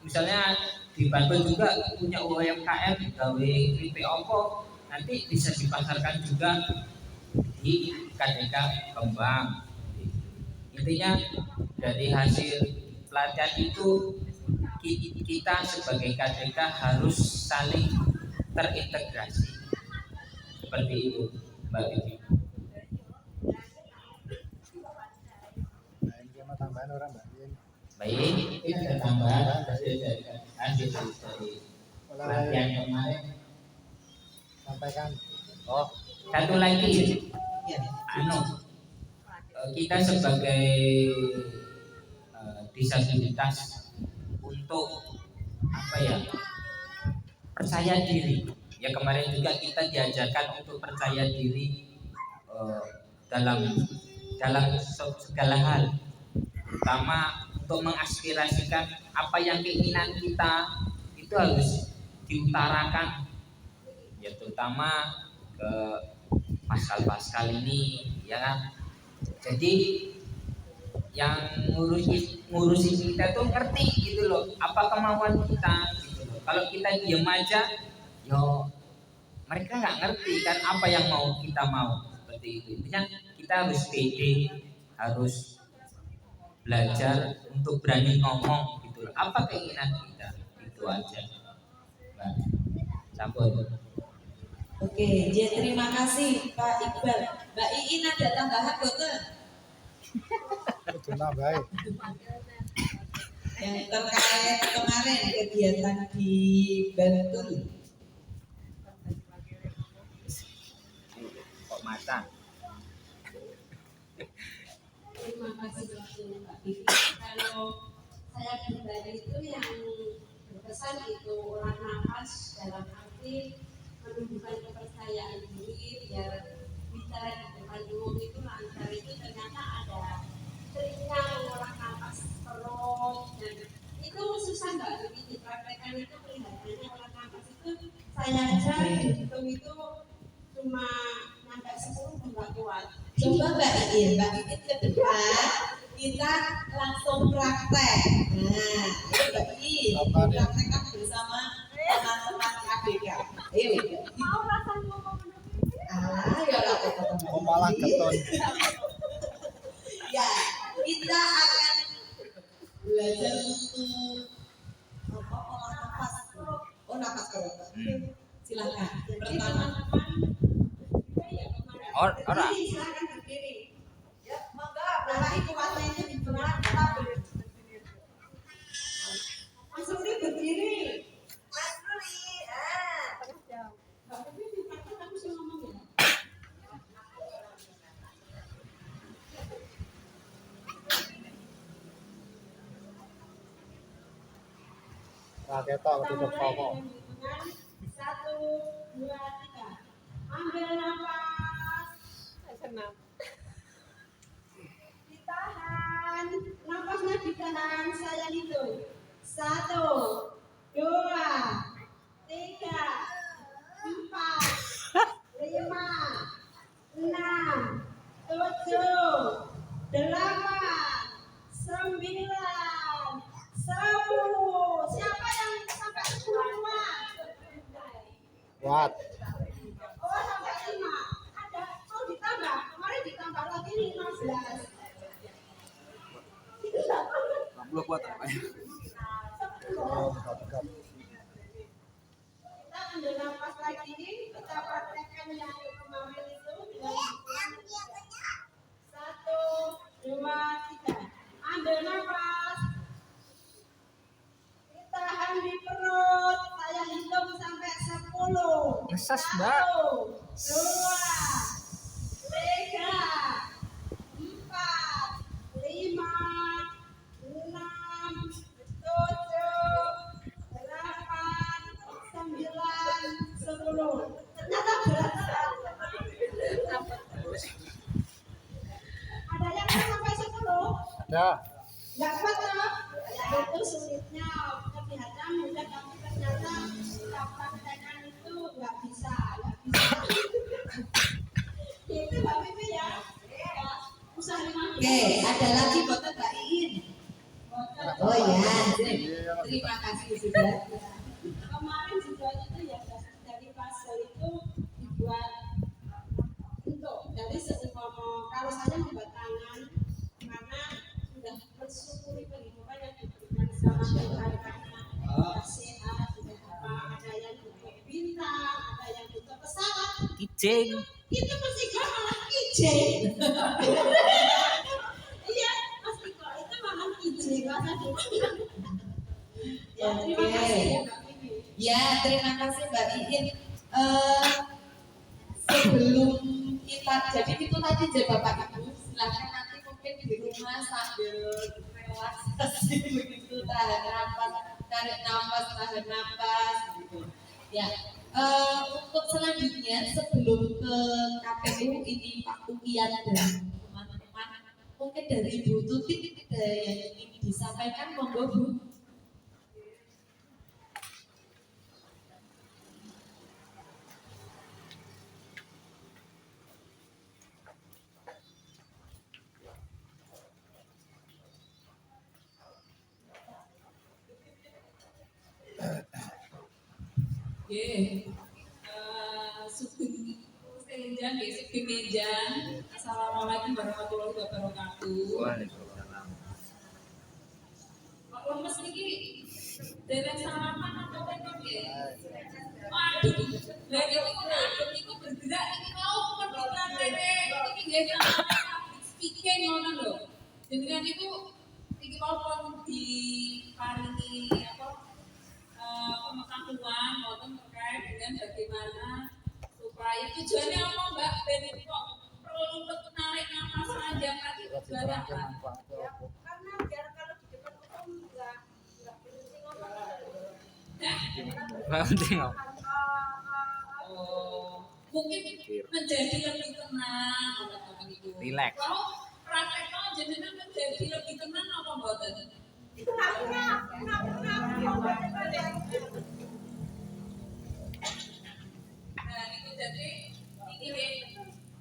misalnya di Bantul juga punya UMKM gawe keripik opo, nanti bisa dipasarkan juga di KDK Kembang. Intinya dari hasil pelatihan itu kita sebagai KDK harus saling terintegrasi seperti itu, Mbak Vivi. Tambahan orang Mbak. Baik, ini ada tambahan hasil dari pelatihan kemarin. Sampaikan. Oh, satu lagi, kita sebagai disabilitas untuk percaya diri. Ya, kemarin juga kita diajarkan untuk percaya diri dalam segala hal, terutama untuk mengaspirasikan apa yang keinginan kita itu harus diutarakan, ya, terutama ke Paskal ini, ya kan. Jadi yang ngurusin kita tuh ngerti gitu loh, apa kemauan kita gitu loh. Kalau kita diam aja, mereka nggak ngerti kan apa yang mau kita mau, seperti itu. Intinya kita harus pede, harus belajar untuk berani ngomong gitu loh, apa keinginan kita, itu aja. Sampun. Oke, terima kasih Pak Iqbal. Mbak Iin ada tambahan betul? Terima baik. Yang terkait kemarin kegiatan di Bantul. Kok mata? Terima kasih Mbak Vivi. Kalau saya pribadi itu yang berkesan itu olah nafas dalam arti menumbuhkan kepercayaan diri biar bicara di depan umum itu lancar. Itu ternyata ada triknya mengolah nafas perut dan itu susah mbak, jadi dipraktekkan itu kelihatannya olah nafas itu saya aja dihitung itu cuma sampai 10 nggak kuat. Coba Mbak Iin ke depan kita langsung praktek. Nah, ayo Mbak Iin praktekkan bersama teman-teman KDK. Ayo Mbak Iin. Mau rasanya ngomong Ya lah Oh, malah keton. Ya, kita akan belajar untuk apa olah nafas. Oh, nafas perut. Silakan. Pertama, Ora. silakan berdiri. Ya, mangga. Berarti kuatnya itu di benak kita. Mas Rudi berdiri. Mas Rudi. Mbak Rudi dipaksa kamu sih ngomong ya. Nah, kita tutup ngomong. 1, 2, 3. Ambil nafas. Senam. Ditahan. Nafasnya ditahan. Saya hitung. 1, 2, 3, 4, 5, 6, 7, 8, 9, 10. Siapa yang sampai 10 semua? Kuat. Oh, sampai 5. Ada. Oh, ditambah. Kemarin ditambah lagi 15. Belum buat apa ya? Oh, dekat. Kita ambil nafas lagi. Kita praktekkan yang kemarin itu dengan 1, 2, 3. Ambil nafas. Ditahan di perut. Saya hitung sampai 10. Ngesas, Mbak. 1, 2, 3, 4, 5, 6, 7, 8, 9, 10. Ternyata berat. Ada yang sampai 10? Ada. Nggak kuat toh? Ya itu sulitnya. Kelihatan mudah tapi ternyata kita praktekkan itu nggak bisa. Itu Mbak Pipi ya. Usaha lima. Oke, ada lagi foto Mbak Iin. Oh ya, terima kasih sudah. Kemarin juga itu ya dari puzzle itu dibuat bentuk dari seumpama kalau saya membuat tangan karena sudah bersyukuri kehidupan yang diberikan sama Tuhan karena sudah sehat, sudah apa, ada yang bentuk bintang, ada yang bentuk pesawat. Kijing. Itu Mas Iko malah kijing. Iya, Mas Iko itu malah kijing. Ya, terima kasih ya Mbak Pipi. Ya, terima kasih Mbak Iin. Sebelum kita, jadi itu tadi aja Bapak Ibu, silahkan nanti mungkin di rumah sambil relaksasi begitu, tahan nafas, tarik nafas, tahan nafas, gitu. Ya, untuk selanjutnya sebelum ke KPU ini Pak Ukian dan teman-teman, mungkin dari Bu Tuti ada yang ingin disampaikan, monggo Bu. Sugeng Senjan, Sugeng Menjan. Assalamualaikum warahmatullahi wabarakatuh. Waalaikumsalam. Pak Lemes niki dereng sarapan atau tekok ya? Waduh, lah iki bergerak iki mau kepikiran rene. Iki nggih sarapan speaking ngono lho. Jenengan itu iki mau pun diparingi apa pengetahuan wonten terkait dengan bagaimana supaya tujuannya apa Mbak Ben kok perlu menarik nafas panjang tadi tujuannya apa? Karena biar kalau di depan umum nggak Mbak Menteri ngomong. Oh, mungkin menjadi lebih tenang teman-teman itu. Relax. Kalau prakteknya jenengan menjadi lebih tenang apa mboten? Nah, itu jadi ini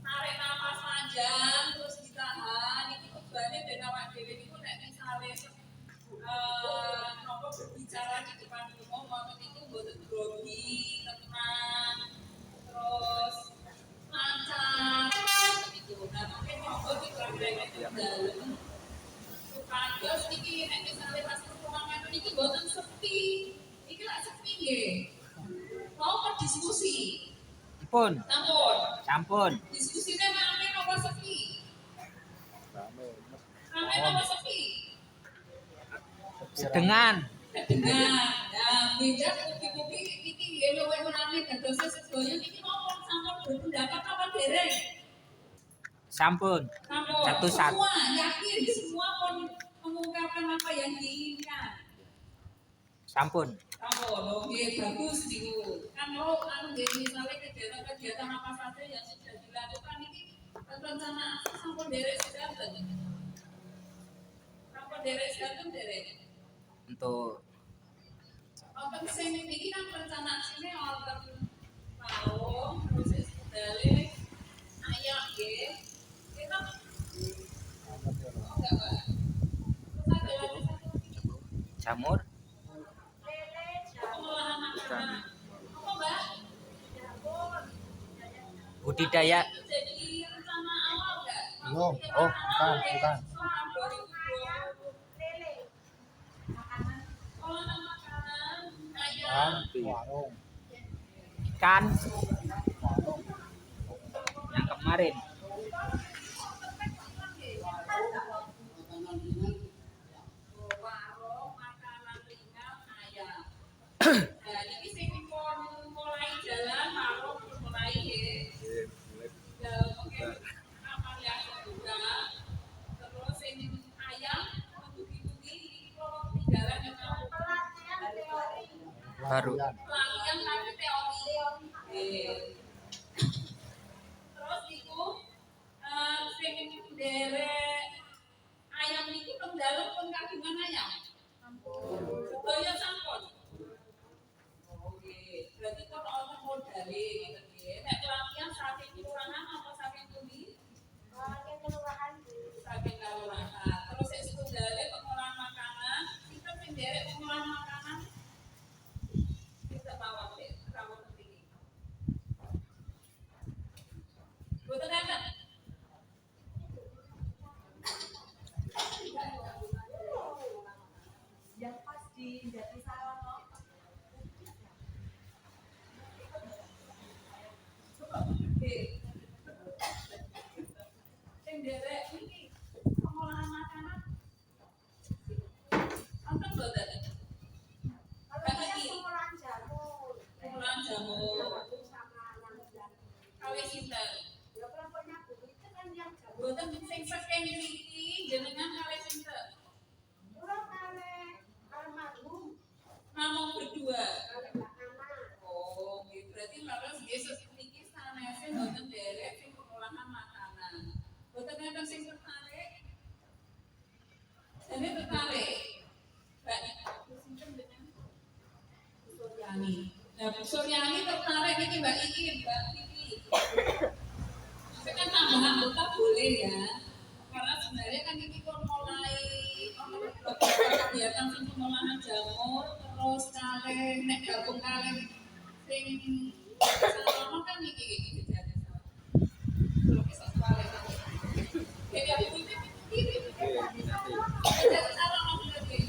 tarik nafas panjang terus ditahan. Ini tujuannya dan awak dhewe niku nek misale nopo berbicara di depan umum wonten niku mboten grogi, tenang, terus lancar gitu. Nah, mungkin nopo dipraktekne di dalam supaya iki nek misale pas pertemuan niki mboten sepi. Iki lak sepi nggih. Mau berdiskusi. Ampun, Sampun. sampun. Diskusinya rame apa sepi? Rame apa sepi? Sedengan. Kedengar. Nah, beda kupi-kupi iki ya luwih rame dadosnya sedaya niki mau sampun berpendapat apa dereng? Sampun. Sampun. Satu-satu. Semua yakin semua pun mengungkapkan apa yang diinginkan. Sampun. Sampun. Oke, bagus niku. Kan mau anu nggih misalnya kegiatan apa saja yang sudah dilakukan ini rencana sampun derek sedanten. Sampun derek sedanten derek. Untuk Wonten sing niki kan rencana sini wonten paung proses dale ayam nggih. Kita enggak Pak. Terus ada lagi satu jamur. pengolahan makanan. Apa Mbak? Budidaya. Jadi rencana awal enggak? Belum. Oh, bukan. Pengolahan makanan ayam. Warung. Ikan. Yang kemarin. Warung makanan ringan ayam. Nah, ini sing dipun mulai jalan warung mulai nggih. Ya, mungkin kapal yang buka. Terus sing ayam mendugi-dugi iki kalau tinggalan yang Baru. pelatihan tapi teori. Terus niku sing derek ayam niku teng dalem pun kagungan ayam. Sedaya sampun. Oke, berarti kon ono modale ngoten nggih. Nek pelatihan saking kelurahan apa saking pundi? Saking kelurahan. Terus sing setunggalé pengolahan makanan, kita sing derek pengolahan makanan. Kita bawa deh, rawat tinggi. Boten enten. Yang pas di Jati Sarono. Sing derek iki pengolahan makanan. Wonten boten? Pengolahan jamur. Kawis sinten? Boten sing saking mriki jenengan kawis sinten? Namung berdua. Oh, nggih. Berarti leres Yesus niki sanese boten derek sing pengolahan makanan. Boten enten sing tertarik. Jane tertarik. Mbak sinten jenengan? Suryani. Nah, Bu Suryani tertarik niki Mbak Iki, Mbak Iki. Itu kan tambahan anggota boleh ya. Karena sebenarnya kan ini kon mulai kegiatan sing pengolahan jamur terus kaleng nek gabung kaleng sing sarono kan iki jadi terus kaleng. Jadi aku ini jadi sarono berarti.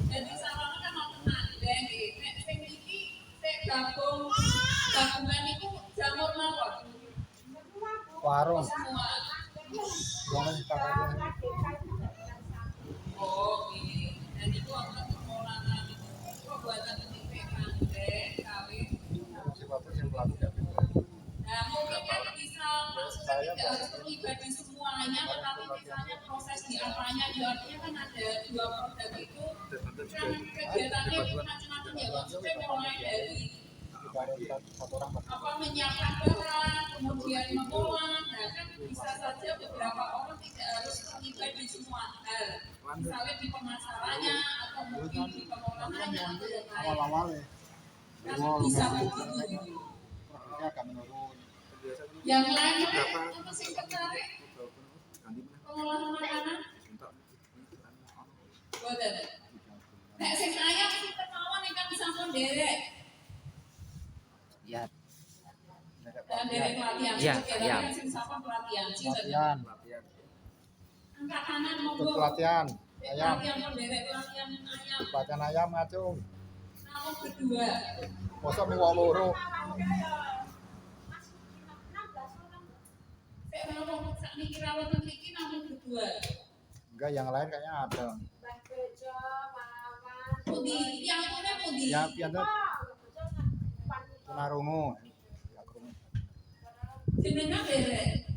Jadi sarono kan mau nandeng iki. Nek sing iki sing gabungan itu jamur mawon. Warung. Semua. Jangan sekarang. Oh, ini. Dan itu akan pengolahan pembuatan tempe kandeng, kawin. Sifatnya yang pelaku. Nah, mungkin yang bisa masuk ke Saya harus terlibat di semuanya, tetapi misalnya proses di apanya, di artinya kan ada 2 produk itu kan kegiatannya macam-macam ya, maksudnya mulai dari apa menyiapkan bahan, kemudian mengolah, nah kan bisa saja beberapa orang tidak harus terlibat di semua hal, misalnya di pemasarannya atau mungkin di pengolahannya atau yang lain. Awal-awal ya. Kan bisa begitu. Produknya agak menurun. Yang lainnya untuk sing tertarik pengolahan makanan, boten. Nek sing ayam sing kemawon ingkang sampun derek. Ya, Dan derek pelatihan. Ya, Oke, ya. tapi sing sampun pelatihan. Sinten? Pelatihan, Angkat tangan untuk monggo. pelatihan ayam, Pelatihan pun derek pelatihan ayam. pelatihan ayam ngacung. Namun berdua. Mosok ming wong loro. Sik namun sakniki rawatan mriki namun berdua. Enggak, yang lain kayaknya ada. Mbah Bejo, Mawan. Pundi, yang punya pundi. Ya, pian tuh tunarungu. Ya, krungu. Jenengan derek.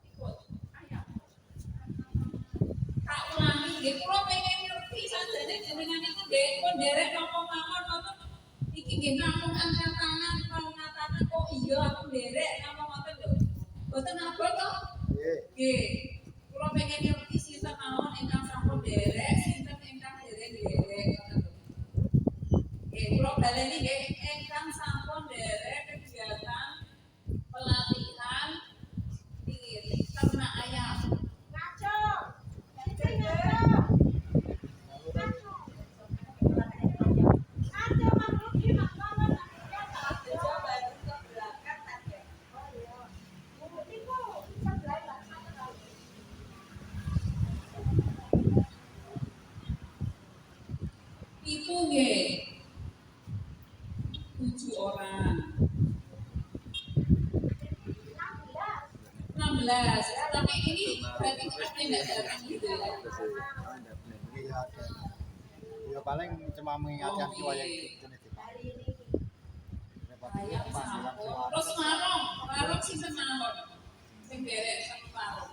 Ikut. Ayam. Tak ulangi, nggih kula pengen ngerti sajane jenengan iku nggih pun derek napa mawon ngoten. Iki nggih namung angkat tangan, pangatakan kok iya aku derek napa ngoten lho. Boten abot to? Nggih. Nggih. Kula pengen ngerti sinten mawon ingkang sampun derek, sinten ingkang derek ngoten lho. Nggih, kula baleni nggih ingkang sampun derek kegiatan pelatihan di ternak ayam. Itu nggih 7 orang. 16. Tapi ini berarti ada enggak datang gitu ya? Iya, ada. Ya paling cuma mengingatkan Oh, kiwaya iya. itu nih. Ayam sampun. Terus marong sinten mawon. Sing derek sing marong.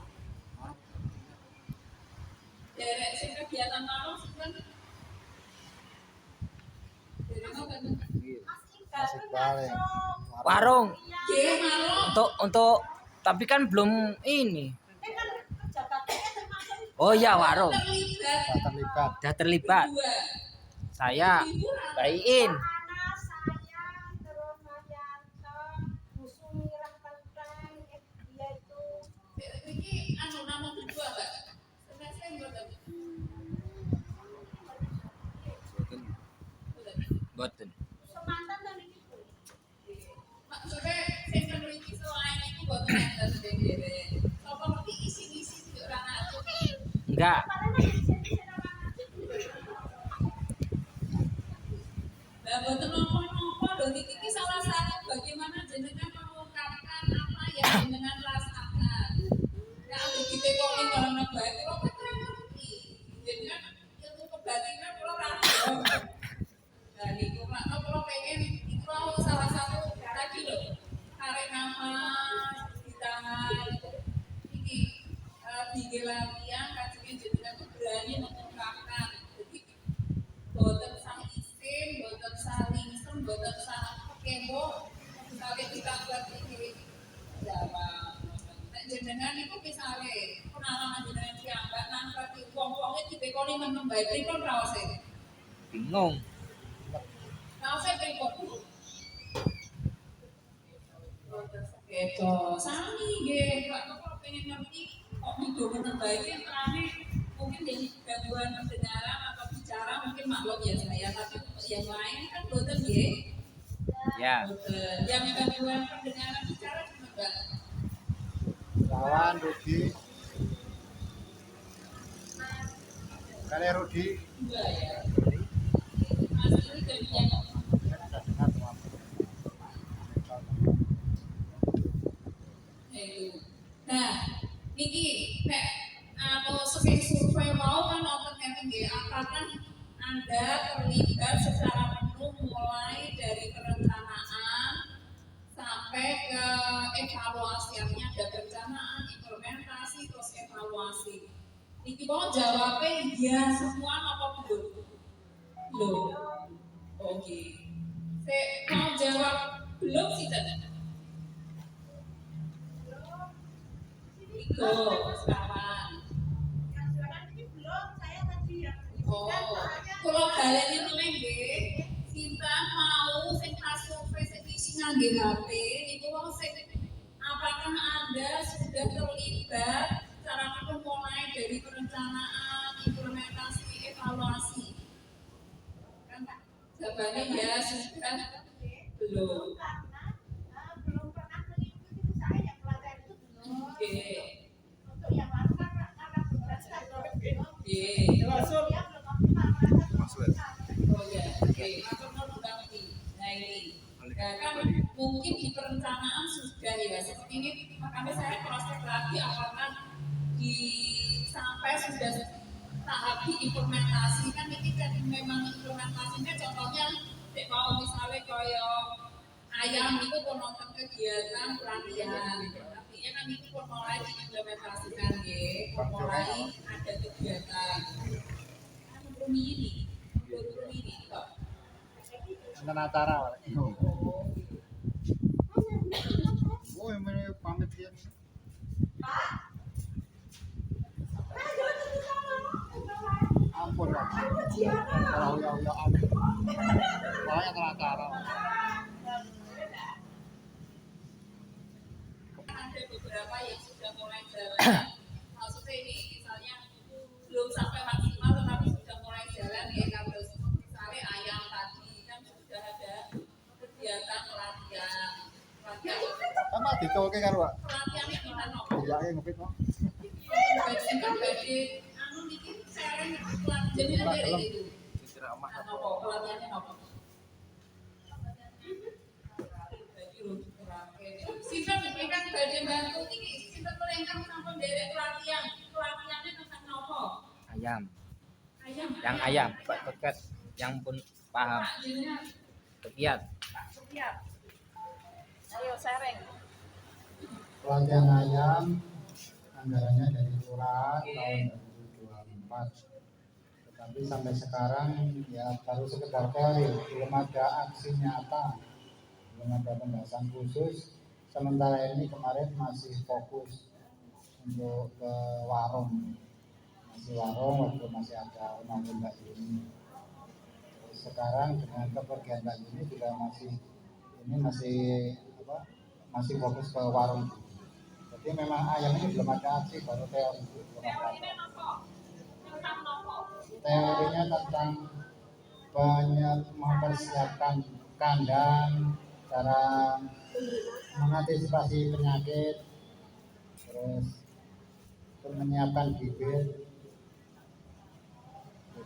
Derek sing kegiatan marong sinten? Derek ngoten. Masih paling. warung Nggih, marong. untuk tapi kan belum ini. Oh ya, warung Terlibat. Tidak terlibat. udah terlibat. Dua. Saya bayiin. Iki anu nama berdua, Mbak. Selesai mboten? Mboten. Boten. Maksudnya sing peneliti selain itu boten enten sendiri. Sapa ngerti isi-isi yo ora ngatur. Enggak. Lah boten napa-napa lho iki salah satu bagaimana jenengan mengungkapkan apa yang jenengan rasakan. Nek ditekoni karena baik kula kan ngerti. Jenengan ilmu kebatinan kula ora tahu. Nah niku kula pengen itu salah satu tadi lho. Tarik nafas di tangan iki di latihan kajenge jenengan tuh berani mengungkapkan. Jadi boten sang isim, boten saling sem, boten sang kembo. Misalnya kita buat ini Jawa. Nek jenengan itu misalnya pengalaman jenengan piyambak nangkep wong-wonge ditekoni menem bae pripun raose? Bingung. Raose pripun? Gitu, sami nggih, kalau pengen ngerti kok video menem bae iki antarane mungkin jadi gangguan pendengaran atau bicara mungkin maklum ya saya, tapi untuk yang lain kan boten nggih. Ya. Boten. Yang gangguan pendengaran bicara cuma Mbak. Lawan Rudi. Kali Rudi. Dua ya. Mas ini dari yang Saya dengar semua. itu. Nah, niki nek anu sing survei mau kan nonton ngeten nggih, apakah Anda terlibat secara penuh mulai dari perencanaan sampai ke evaluasinya ada perencanaan, implementasi, terus evaluasi. Niki mau jawabnya iya semua apa belum? Belum. Oke. Saya mau jawab belum sih tadi. Iko sekarang. Oh, kalau kalian itu nggih, kita mau sing pas survei sing isi ngangge HP, itu mau sing apakah Anda sudah terlibat secara mulai dari perencanaan, implementasi, evaluasi? Kan jawabannya ya sudah belum. Belum pernah mengikuti saya pelatihan itu belum. Oke. Untuk yang lalu kan karena berbasis belum. Oke. Langsung. Dia belum optimal merasa Masuk ya? Oh ya, oke. Aku mau mengerti. Nah ini, kan mungkin di perencanaan sudah ya seperti ini. Makanya saya cross check lagi apakah di sampai sudah tahap diimplementasi kan ini kan memang implementasinya contohnya kalau misalnya kaya ayam itu pun nonton kegiatan pelatihan artinya kan ini pun mulai diimplementasikan ya pun mulai ada kegiatan kan ini kok Enten acara. Oh, yang ini pamit dia. Ampun lah. Kalau ya ampun. Soalnya enten acara. ada beberapa yang sudah mulai jalan maksudnya ini misalnya belum sampai maksimal tetapi sudah mulai jalan ya kalau misalnya ayam tadi kan sudah ada kegiatan pelatihan Sama ditoke karo, Pak. pelatihan itu kan no Iya, ngepit, Pak. bagi anu niki sharing pelatihan jadi ada itu Ceramah apa? apa pelatihannya apa Sinten kan badhe bantu iki sinten mereka sampun derek pelatihannya tentang nopo Ayam. ayam Yang ayam, Pak Tekat yang pun paham. Pak jenengan Sekian. siap ayo sharing Pelatihan ayam anggarannya dari kelurahan tahun 2024. Tetapi sampai sekarang ya baru sekedar teori, belum ada aksi nyata, belum ada pembahasan khusus. Sementara ini kemarin masih fokus untuk ke warung, masih warung waktu masih ada undang-undang Mbak Yuni. Sekarang dengan kepergian Mbak Yuni juga masih fokus ke warung. Jadi memang ayam ini belum ada aksi, baru teori, belum ada. teorinya nopo tentang nopo Teorinya tentang mempersiapkan kandang, cara mengantisipasi penyakit, terus menyiapkan bibit,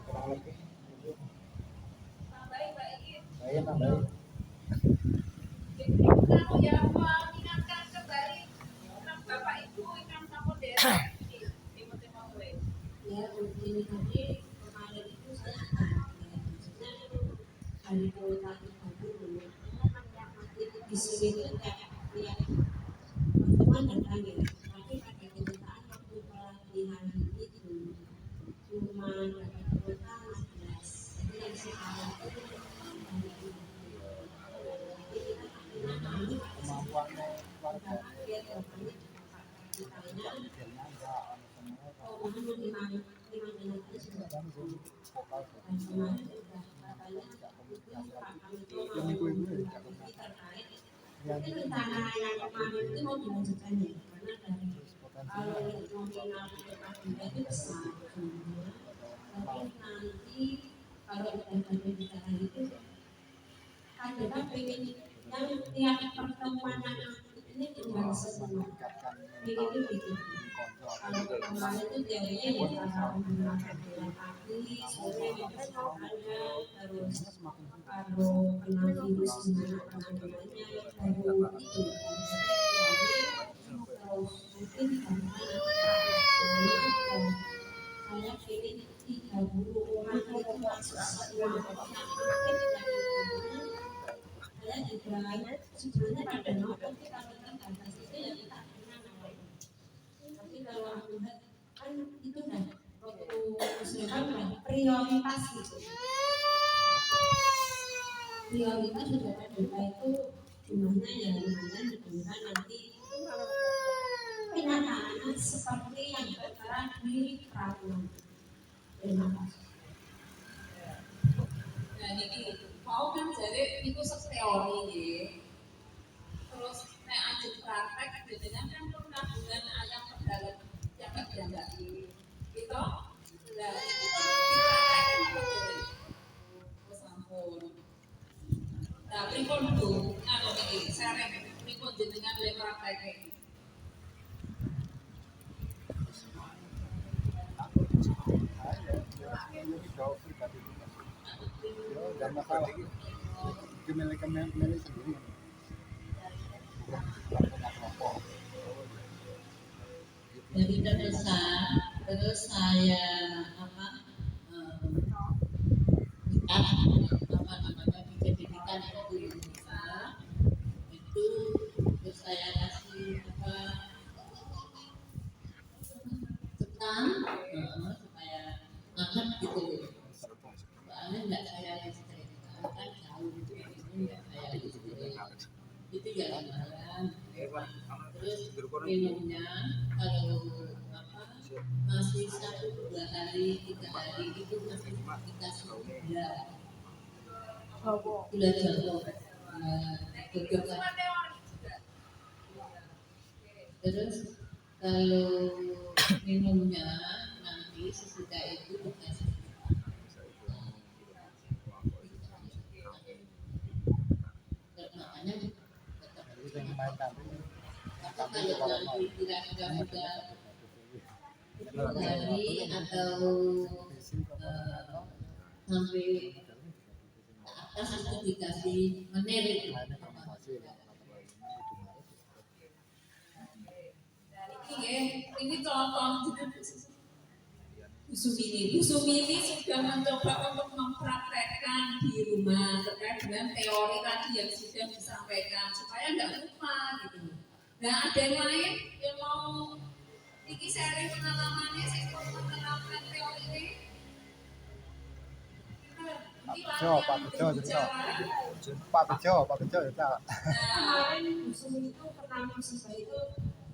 kurang lebih itu. tambahin Mbak Iki Saya tambahin. jadi kamu ya mengingatkan kembali Bapak Ibu yang sampun derek tema-tema gue Ya, begini tadi kemarin itu saya maksudnya hari tadi dulu di sini itu kayak teman-teman dan ya tapi pada kenyataan waktu pelatihan itu cuma dapat kuota 16 jadi yang sekarang itu Kemampuannya warga. Rencana yang kemarin itu mau dilanjutkan ya karena dari kalau nominal itu besar tapi nanti kalau udah bicara itu ada kan pengen yang tiap pertemuan ini tinggal semua ini gitu kalau kemarin itu teorinya ya cara menggunakan jalan kaki sebenarnya ada terus kalau kena virus gimana penanganannya baru itu terus mungkin saya pilih 30 orang itu masuk semua saya juga sebenarnya pada nonton kita nonton batas itu ya kita pernah pas gitu. Prioritas saudara kita itu jumlahnya ya lumayan, mudah-mudahan nanti kenyataannya seperti yang tertera di peraturan. Terima kasih. Nah ini mau kan jadi itu teori ya. Terus nek ajeng praktek biasanya kan penggabungan ayam ke dalam jabat-jabat ini. Gitu. Nah itu kan dipraktekin apa jadi? Wes ampun. Nah pripun Bu? Anu iki sareng pripun jenengan le praktekin? Dan masalah milik sendiri punya kelompok. Jadi terus saya bikin itu terus saya kasih ketan supaya makan gitu. Soalnya nggak saya listrik, kan jauh gitu, nggak saya listrik. Itu ya lumayan. Terus minumnya kalau masih 1-2 hari 3 hari itu masih dikasih gula jawa gegekan. Terus kalau minumnya nanti sesudah itu dikasih makanya kalau nanti kira-kira sudah hari atau sampai atas itu dikasih menir. Ini contoh Bu Sumini sudah mencoba untuk mempraktekkan di rumah terkait dengan teori tadi yang sudah disampaikan supaya nggak lupa gitu. Nah ada yang lain yang mau ini sharing pengalamannya saya mau menerapkan teori ini. Pak Bejo ya. Kemarin musim itu pernah musibah itu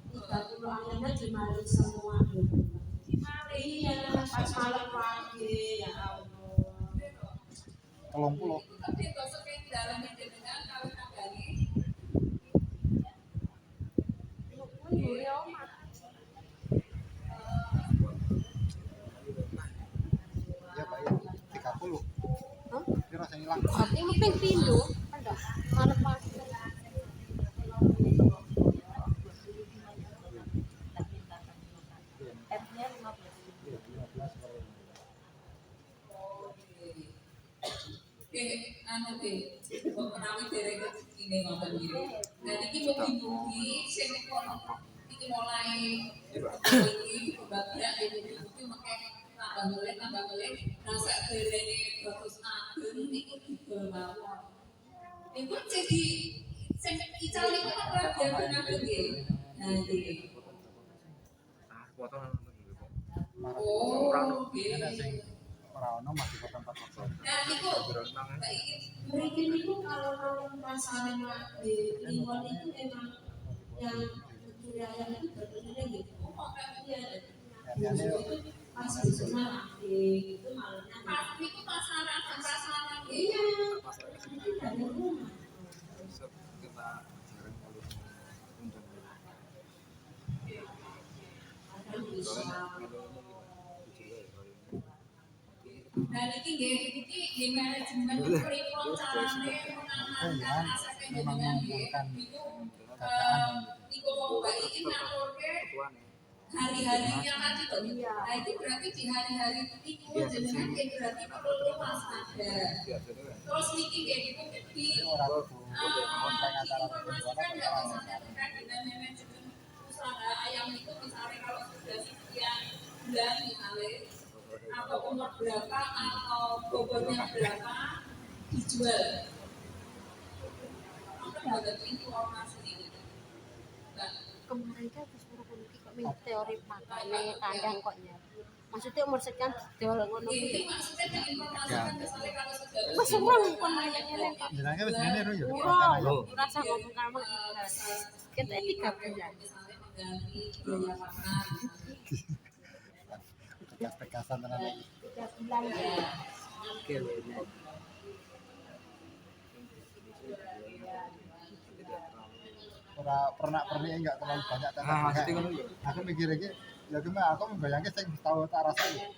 30 anaknya dimari semua. Iya, pas malam lagi ya Allah. 30. Tapi kok sekian dalamnya dengan kalau kembali. Ya Pak ya, 30. Ini rasanya hilang. Tapi mungkin pindu, ada malam pas. Kok menawi dereng ini ngoten iki. Nah iki mugi-mugi sing iki mulai iki bagian iki mengke tambah golek nah sak derenge bagus ageng niku dibawah. Iku jadi sing ical niku apa bagian ageng nggih. Nah iki. Oh, oke. Orang masih potong-potong. Nah, itu Mungkin itu kalau masalah di lingkungan itu memang yang budaya itu berbeda gitu. Iya, itu pas di sana itu malahnya. pasti itu pasaran Iya, itu dari rumah. Akan bisa. Dan ini manajemen pripun carane mengamankan aset dengan itu iku Mbak iki ngaturke hari-harinya tadi tuh. Nah itu berarti di hari-hari itu jenengan berarti perlu waspada. Terus niki mungkin di informasikan nggak misalnya terkait dengan manajemen usaha ayam itu misalnya kalau sudah sekian bulan misalnya atau umur berapa atau bobotnya berapa dijual. Apa dapat informasi ini? Kemarin kan suruh kunci kok teori makanya kandang kok ya. Maksudnya umur sekian jual ngono Ini kuwi. maksudnya diinformasikan misalnya kalau sudah Wes urung kon ngene kok. Jenenge wis ngene ro ya. Ora usah ngomong kamu. Kita 3 bulan. misalnya mengganti biaya makan. Tegas-tegasan tenan. 3 bulan. Ora pernah enggak terlalu banyak maksudnya ngono lho. Aku mikir iki ya cuma aku membayangke sing tahu tak rasane.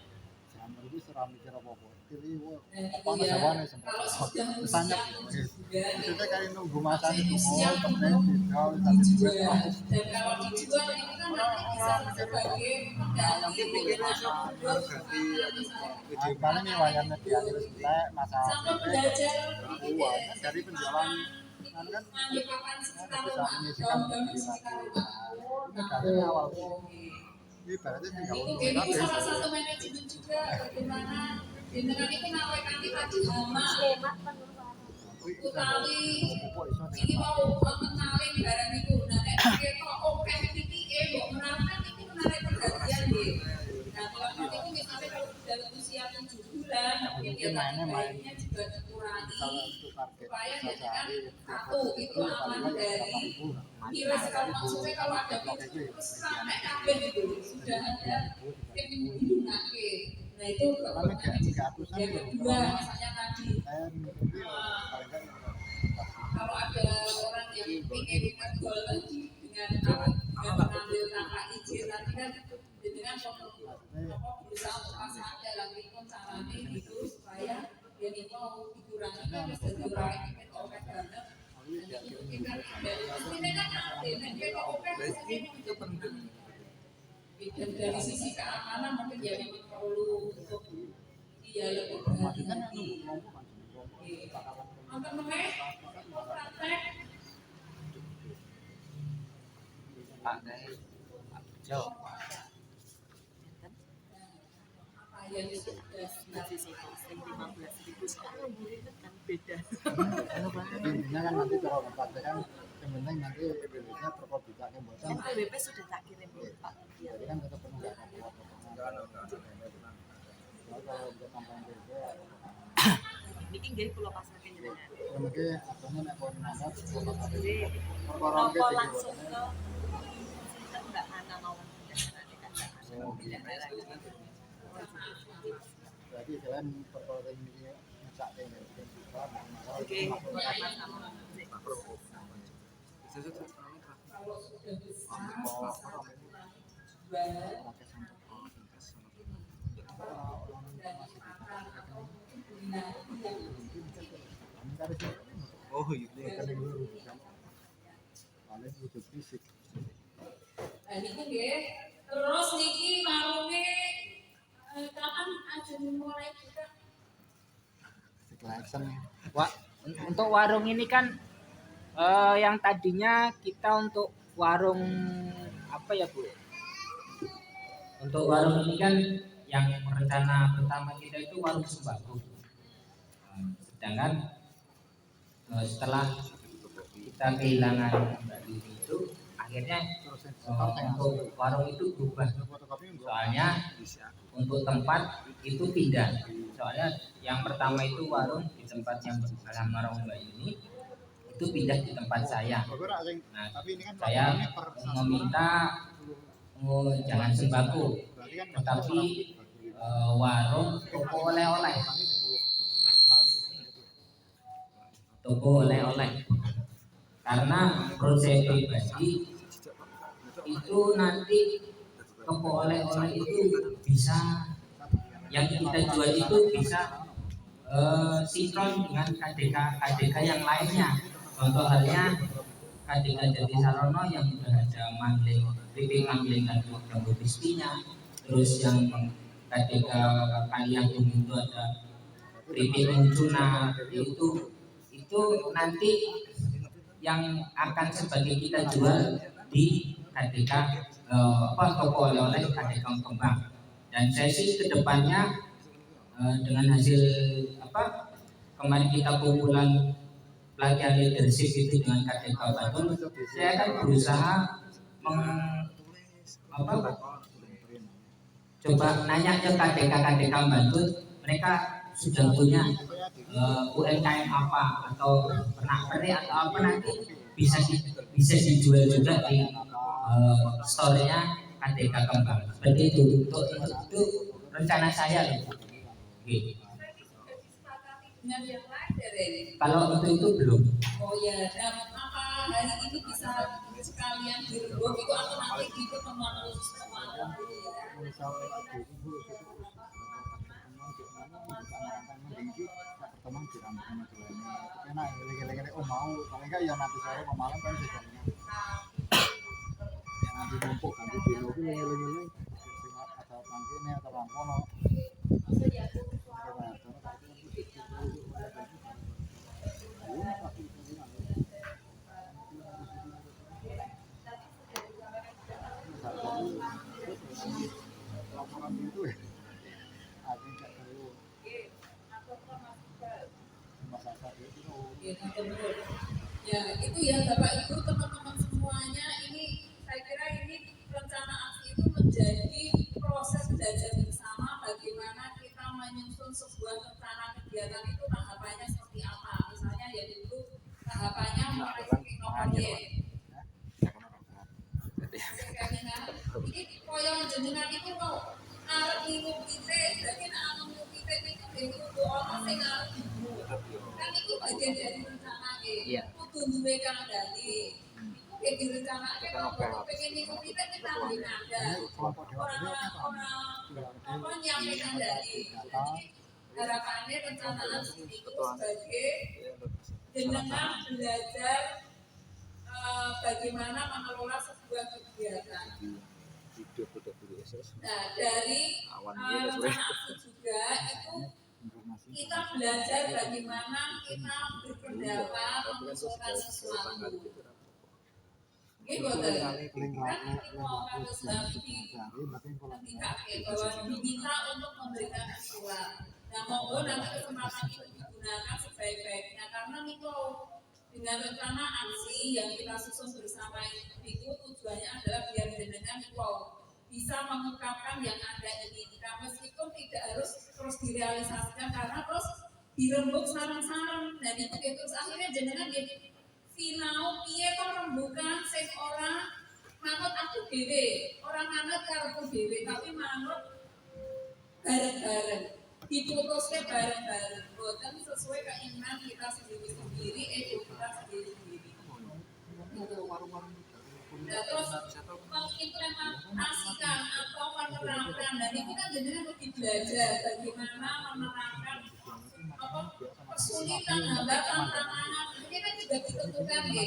Jamur iki ora mikir apa-apa. Iki apa jawane sempat. Kalau sudah Misalnya usia juga, kita kayak nunggu masanya tuh Siap. kemudian dijual dijual. Dan kalau dijual ini kan nanti bisa sebagai pengganti paling nih wayangnya dia terus entek masalah sama belajar uang kan dari penjualan kan kan ngambil papan sekitar bisa rumah, menyisikan daun-daun di sekitar lagi rumah. ini dari awal ini berarti tinggal Itu untuk ini salah satu manajemen juga bagaimana dengan itu nawe kami tadi hama utawi ini mau mengenalin barang itu nah nek kita oke PPE mbok menawarkan itu menarik perhatian deh. Nah kalau nanti itu misalnya kalau dalam usia 7 bulan mungkin mainnya juga dikurangi kalau untuk target supaya bisa jadikan sehari satu itu aman dari virus kalau maksudnya kalau ada virus sampai kabeh gitu sudah ada yang menggunakan. Nah itu yang kedua misalnya tadi kalau ada orang yang ingin menjual lagi dengan mengambil kakak izin tadi kan dengan berusaha untuk pasangan dalam lingkungan caranya gitu supaya dia ini mau dikurangi kan bisa dikurangi mencoba dana dan itu kita dari sini kan nanti dia kok oke itu penting dan dari sisi keamanan mungkin ya memang perlu untuk dia lebih berhati-hati. Nonton meneh, praktek. Pak Jo. Apa yang sudah Beda. jadi intinya kan nanti kalau mempraktekkan yang penting nanti bibitnya perkot bisa yang bosan NPWP sudah tak kirim Pak. jadi kan tetap penuh nggak ada kalau untuk kampanye BB Niki nggih kula pasrahke jenengan. ya mungkin abangnya nek koordinator perkara Jadi perkara apa gitu langsung ke sinten Mbak Ana mawon pendasarannya kan. berarti selain perkara ini ngecak yang Oke, sama-sama. kalau sudah besar jual dan akan Oh iya. paling wujud fisik nah ini nggih terus niki warunge kapan aja mulai juga selection Wah, untuk warung ini kan yang tadinya kita untuk warung apa ya Bu? Untuk warung ini kan yang rencana pertama kita itu warung sembako. Sedangkan setelah kita kehilangan Mbak Dini itu akhirnya untuk warung itu berubah. Soalnya untuk tempat itu pindah. Soalnya yang pertama itu warung di tempat yang almarhum Mbak ini itu pindah di tempat saya. Nah, saya meminta jangan sembako, tetapi warung toko oleh-oleh. Toko oleh-oleh. Karena menurut saya pribadi itu nanti toko oleh-oleh itu bisa yang kita jual itu bisa sinkron dengan KDK yang lainnya. Contoh halnya KDK Jati Sarono yang sudah ada mangling, PP mangling dan istrinya. Terus yang KDK Kaliang itu ada PP Uncuna itu nanti yang akan sebagai kita jual di KDK toko oleh-oleh KDK Kembang. Dan saya sih kedepannya dengan hasil kemarin kita kumpulan pelatihan leadership itu dengan KDK Bandung, saya akan berusaha Coba nanya ke KDK Bandung, mereka sudah punya UMKM apa atau pernak-pernik atau apa, nanti bisa dijual juga di store-nya KDK Kembang. Seperti itu. Itu rencana saya loh. Oke. Dengan yang lain dari Kalau itu belum. oh ya, dan apa hari ini bisa sekalian dirembuk itu atau nanti di pertemuan khusus kemarin dulu ya. Misal ada ibu gitu pertemuan di mana bisa ngarangkan mendingki pertemuan di rambutnya majalahnya enak lele-lele oh mau paling enggak ya nanti sore mau malam kan sejamnya yang nanti numpuk ganti dino itu lele-lele sing ada tangkine atau rangkono laporan itu ya ada nggak perlu masalah itu Ya itu ya Bapak Ibu teman-teman semuanya, ini saya kira ini rencana aksi itu menjadi proses belajar bersama bagaimana kita menyusun sebuah rencana kegiatan itu tahapannya seperti apa. Misalnya ya dulu tahapannya merevisi proyek. Ini koyong jenengan itu mau arep ngingu kita, jadi nak ngingu kita itu itu orang sing arep ibu. Kan itu bagian dari rencana Iya. kudu duwe kandhane. Iku kayak direncanake kok pengen ngingu kita duwe kandhan. Apa nyampe kandhane. Harapannya rencana aksi itu sebagai jenengan belajar bagaimana mengelola sebuah kegiatan. Nah, dari rencana aksi juga itu kita belajar bagaimana kita berpendapat mengusulkan sesuatu. Ini betul. Kan mau harus ketika bahwa diminta untuk memberikan usulan. Nah, monggo nanti kesempatan itu digunakan sebaik-baiknya karena Niko dengan rencana aksi yang kita susun bersama itu tujuannya adalah biar jenengan bisa mengungkapkan yang ada ini. Nah, meskipun tidak harus terus direalisasikan karena terus dirembuk sarang-sarang dan itu terus akhirnya jenengan jadi sinau piye to rembukan sing ora manut aku dhewe, orang manut karo dhewe tapi manut bareng-bareng. Diputusnya bareng-bareng, bukan sesuai keinginan kita sendiri-sendiri, ego kita sendiri-sendiri. Nah, terus mengimplementasikan atau menerapkan, dan itu kan jenengan lebih belajar bagaimana menerapkan apa kesulitan, hambatan, tantangan, ini kan juga ditentukan ya.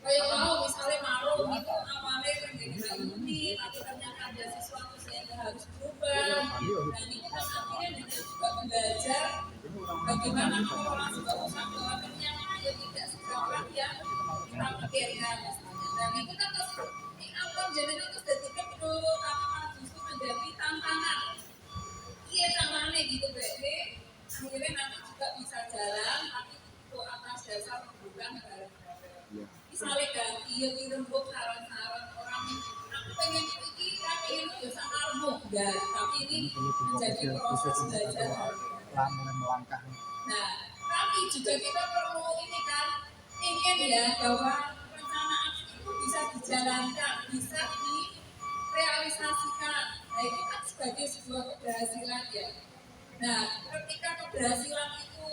Kayak mau misalnya marung itu awalnya kan jadi unik, tapi ternyata ada sesuatu yang harus berubah. Dan itu kan akhirnya dengan juga belajar bagaimana mengelola sebuah usaha bahwa ternyata ya tidak segampang yang kita pikirkan misalnya. Dan itu kan terus apa jadinya terus jadi perlu tapi malah justru menjadi tantangan. Iya tantangannya gitu Bebe. Akhirnya nanti juga bisa jalan, tapi itu atas dasar hubungan bareng-bareng. Misalnya ganti ya dirembuk saran-saran orang ini aku pengen ini tapi ini ya sakarmu enggak, tapi ini menjadi proses belajar mulai melangkah. Nah tapi juga kita perlu ini kan ingin ya bahwa rencana aksi itu bisa dijalankan, bisa direalisasikan. Nah itu kan sebagai sebuah keberhasilan ya. Nah ketika keberhasilan itu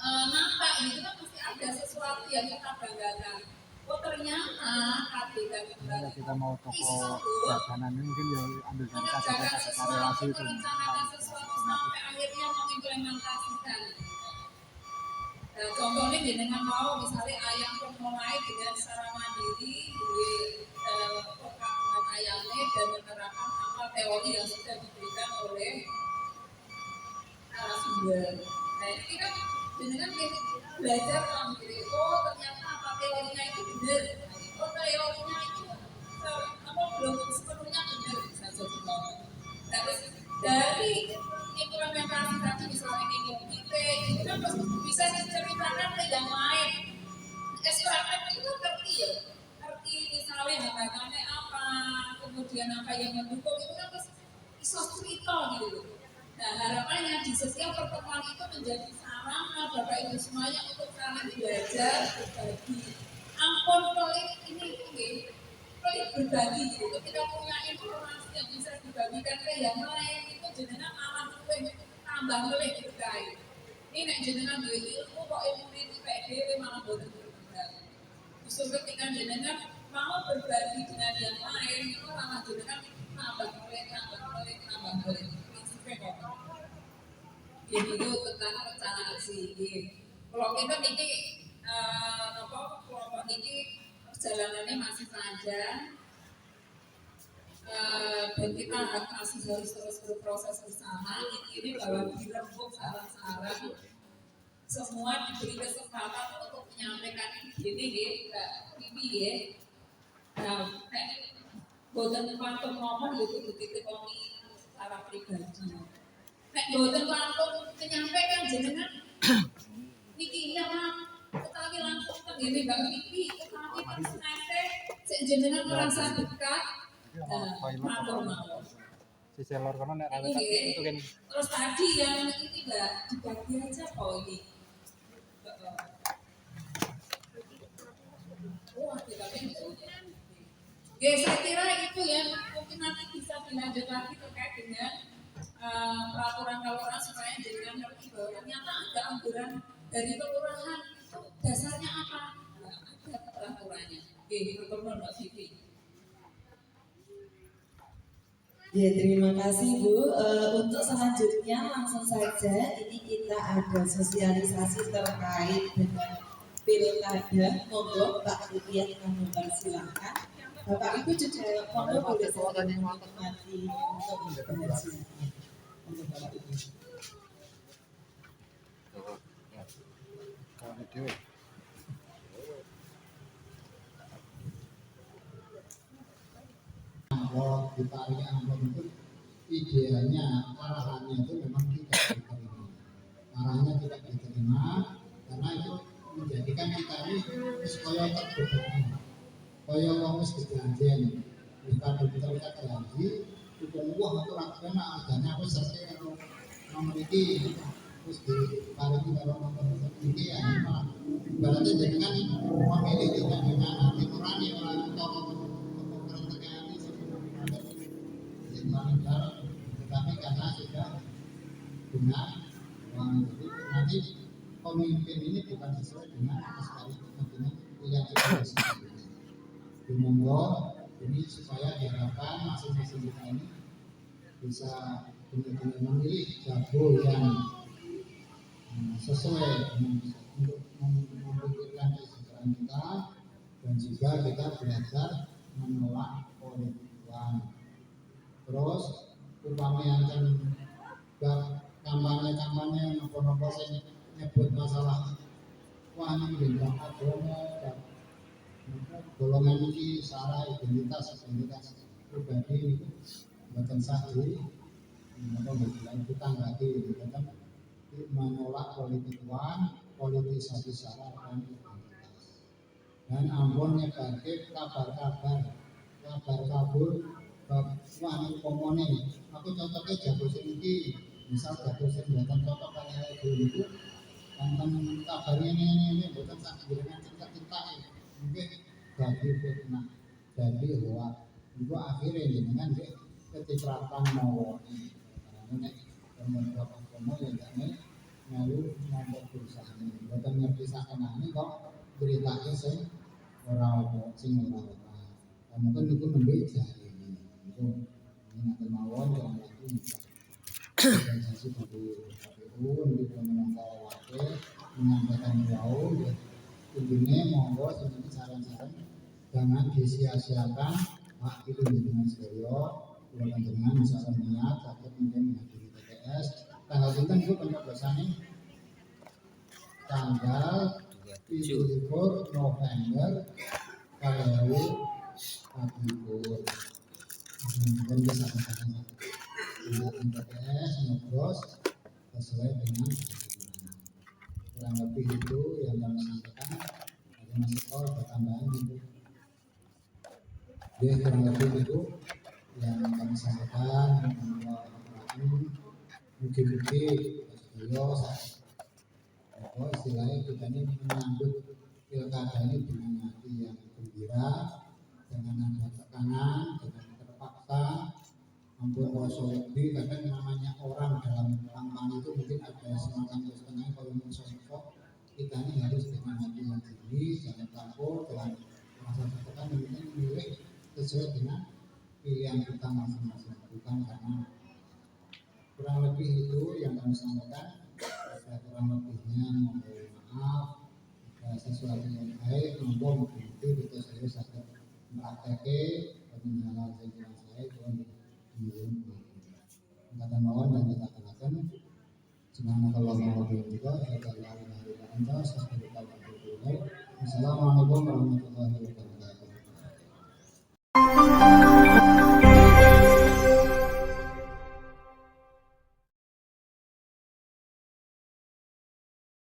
nampak itu kan pasti ada sesuatu yang kita banggakan. Oh ternyata KDK Kalau kita mau toko jajanan ini mungkin ya ambil dari kata-kata relasi itu. merencanakan sesuatu sampai akhirnya mengimplementasikan. Nah, contohnya jenengan mau misalnya ayam pun mulai dengan secara mandiri program dengan ayamnya dan menerapkan apa teori yang sudah diberikan oleh narasumber. Nah ini kan jenengan belajar mandiri. Oh ternyata apa teorinya itu benar. Oh teorinya itu apa belum sepenuhnya benar bisa jadi mau. Terus dari implementasi tadi misalnya kita itu kan bisa diceritakan ke yang lain. SKM itu ngerti ya, ngerti misalnya hambatannya apa, kemudian apa yang mendukung itu kan terus iso cerita gitu loh. Nah harapannya di setiap pertemuan itu menjadi sarana Bapak Ibu semuanya untuk saling belajar, berbagi. Ampun pelit ini pelit berbagi gitu. Ketika punya informasi yang bisa dibagikan ke yang lain itu jenengan malah tambah melek gitu guys. Ini nek jenengan duwe ilmu kok ilmu ini kayak dhewe malah boten berkembang. Justru ketika jenengan mau berbagi dengan yang lain itu malah jenengan tambah melek. Prinsipnya kok. Jadi itu tentang rencana aksi. Kalau kita ini kelompok ini perjalanannya masih panjang. Dan kita masih harus terus berproses bersama. Ini bahwa dirembuk saran-saran semua diberi kesempatan untuk menyampaikan ini Mbak Bibi ya. Nah, boten pantun ngomong gitu begitu kami secara pribadi. Boten pantun menyampaikan jenengan niki nyama utawi langsung tenggene Mbak Bibi utawi personate sing jenengan merasa dekat. Si seller kono nek ada itu kan. Terus tadi yang ini Mbak dibagi aja kok ini. Ya saya kira itu ya mungkin nanti bisa dilanjut lagi terkait dengan peraturan supaya jenengan ngerti bahwa ternyata ada anggaran dari kelurahan itu dasarnya apa? Nah, ada peraturannya. Oke, bertemu Mbak Vivi. Ya, terima kasih Bu. Untuk selanjutnya langsung saja ini kita ada sosialisasi terkait dengan pilkada. Monggo Pak Rupiah kami persilahkan. Bapak Ibu juga monggo boleh saling menikmati untuk membahas. Monggo Bapak Ibu. Amplop ditarik amplop itu idealnya arahannya itu memang tidak diterima, arahnya tidak diterima karena itu menjadikan kita ini kaya terbebani, kaya wong wis dijanji, kita janji, itu wah itu rakyatnya adanya aku serti kalau nomor ini terus diparingi kalau nomor ini ya berarti dengan memilih dengan hati nurani orang tolong tetapi karena sudah benar nanti pemimpin ini bukan sesuai dengan sekali kepentingan yang sudah disebut. Monggo ini supaya diharapkan masing-masing kita ini bisa benar-benar memilih jago yang sesuai untuk memikirkan kesejahteraan kita dan juga kita belajar menolak politik uang. Terus upama yang kampanye nopo-nopo saya nyebut masalah wah ini bidang agama dan golongan ini secara identitas pribadi bukan sahih kita nggak dilakukan menolak politik uang, politisasi sara dan identitas. Dan ampunnya bagi kabar kabur wah ini komone aku contohnya jago sendiri misal jago sendiri buatan contoh kayak itu tentang kabarnya ini bukan sak dengan cerita mungkin bagi fitnah jadi hoak itu akhirnya dengan kecipratan mau karena membuat komo yang kami lalu nomor perusahaan bukan ngerti ini kok beritanya sih orang mungkin itu membeja ini nanti mawon yang lagi organisasi dari KPU untuk menangkal wakil menyampaikan jauh intinya monggo sebenarnya saran-saran jangan disia-siakan hak itu dengan stereo bukan dengan misalkan niat takut mungkin menghadiri TPS tanggal pinten itu pencoblosannya tanggal 7 November 2024 dan bisa katakan TPS nyoblos sesuai dengan kurang lebih itu yang kami sampaikan ada masih tambahan itu dia kurang lebih itu yang kami sampaikan, mungkin-mungkin apa istilahnya kita ini menyambut pilkada ini dengan hati yang gembira, dengan ada tekanan, dengan terpaksa, ampun rasa lebih. Kadang namanya orang dalam kampanye itu mungkin ada semacam setengah kalau sosok kita ini harus dengan hati yang jernih, jangan takut, jangan merasa tertekan, mungkin memilih sesuai dengan pilihan kita masing-masing, bukan karena kurang lebih itu yang kami sampaikan. Kurang lebihnya mohon maaf, sesuatu yang baik monggo mungkin kita serius akan mempraktekkan penjelasan saya itu kata mawon dan kita katakan semangat kalau mau juga saya kalau hari-hari anda sesuatu kalau Assalamualaikum warahmatullahi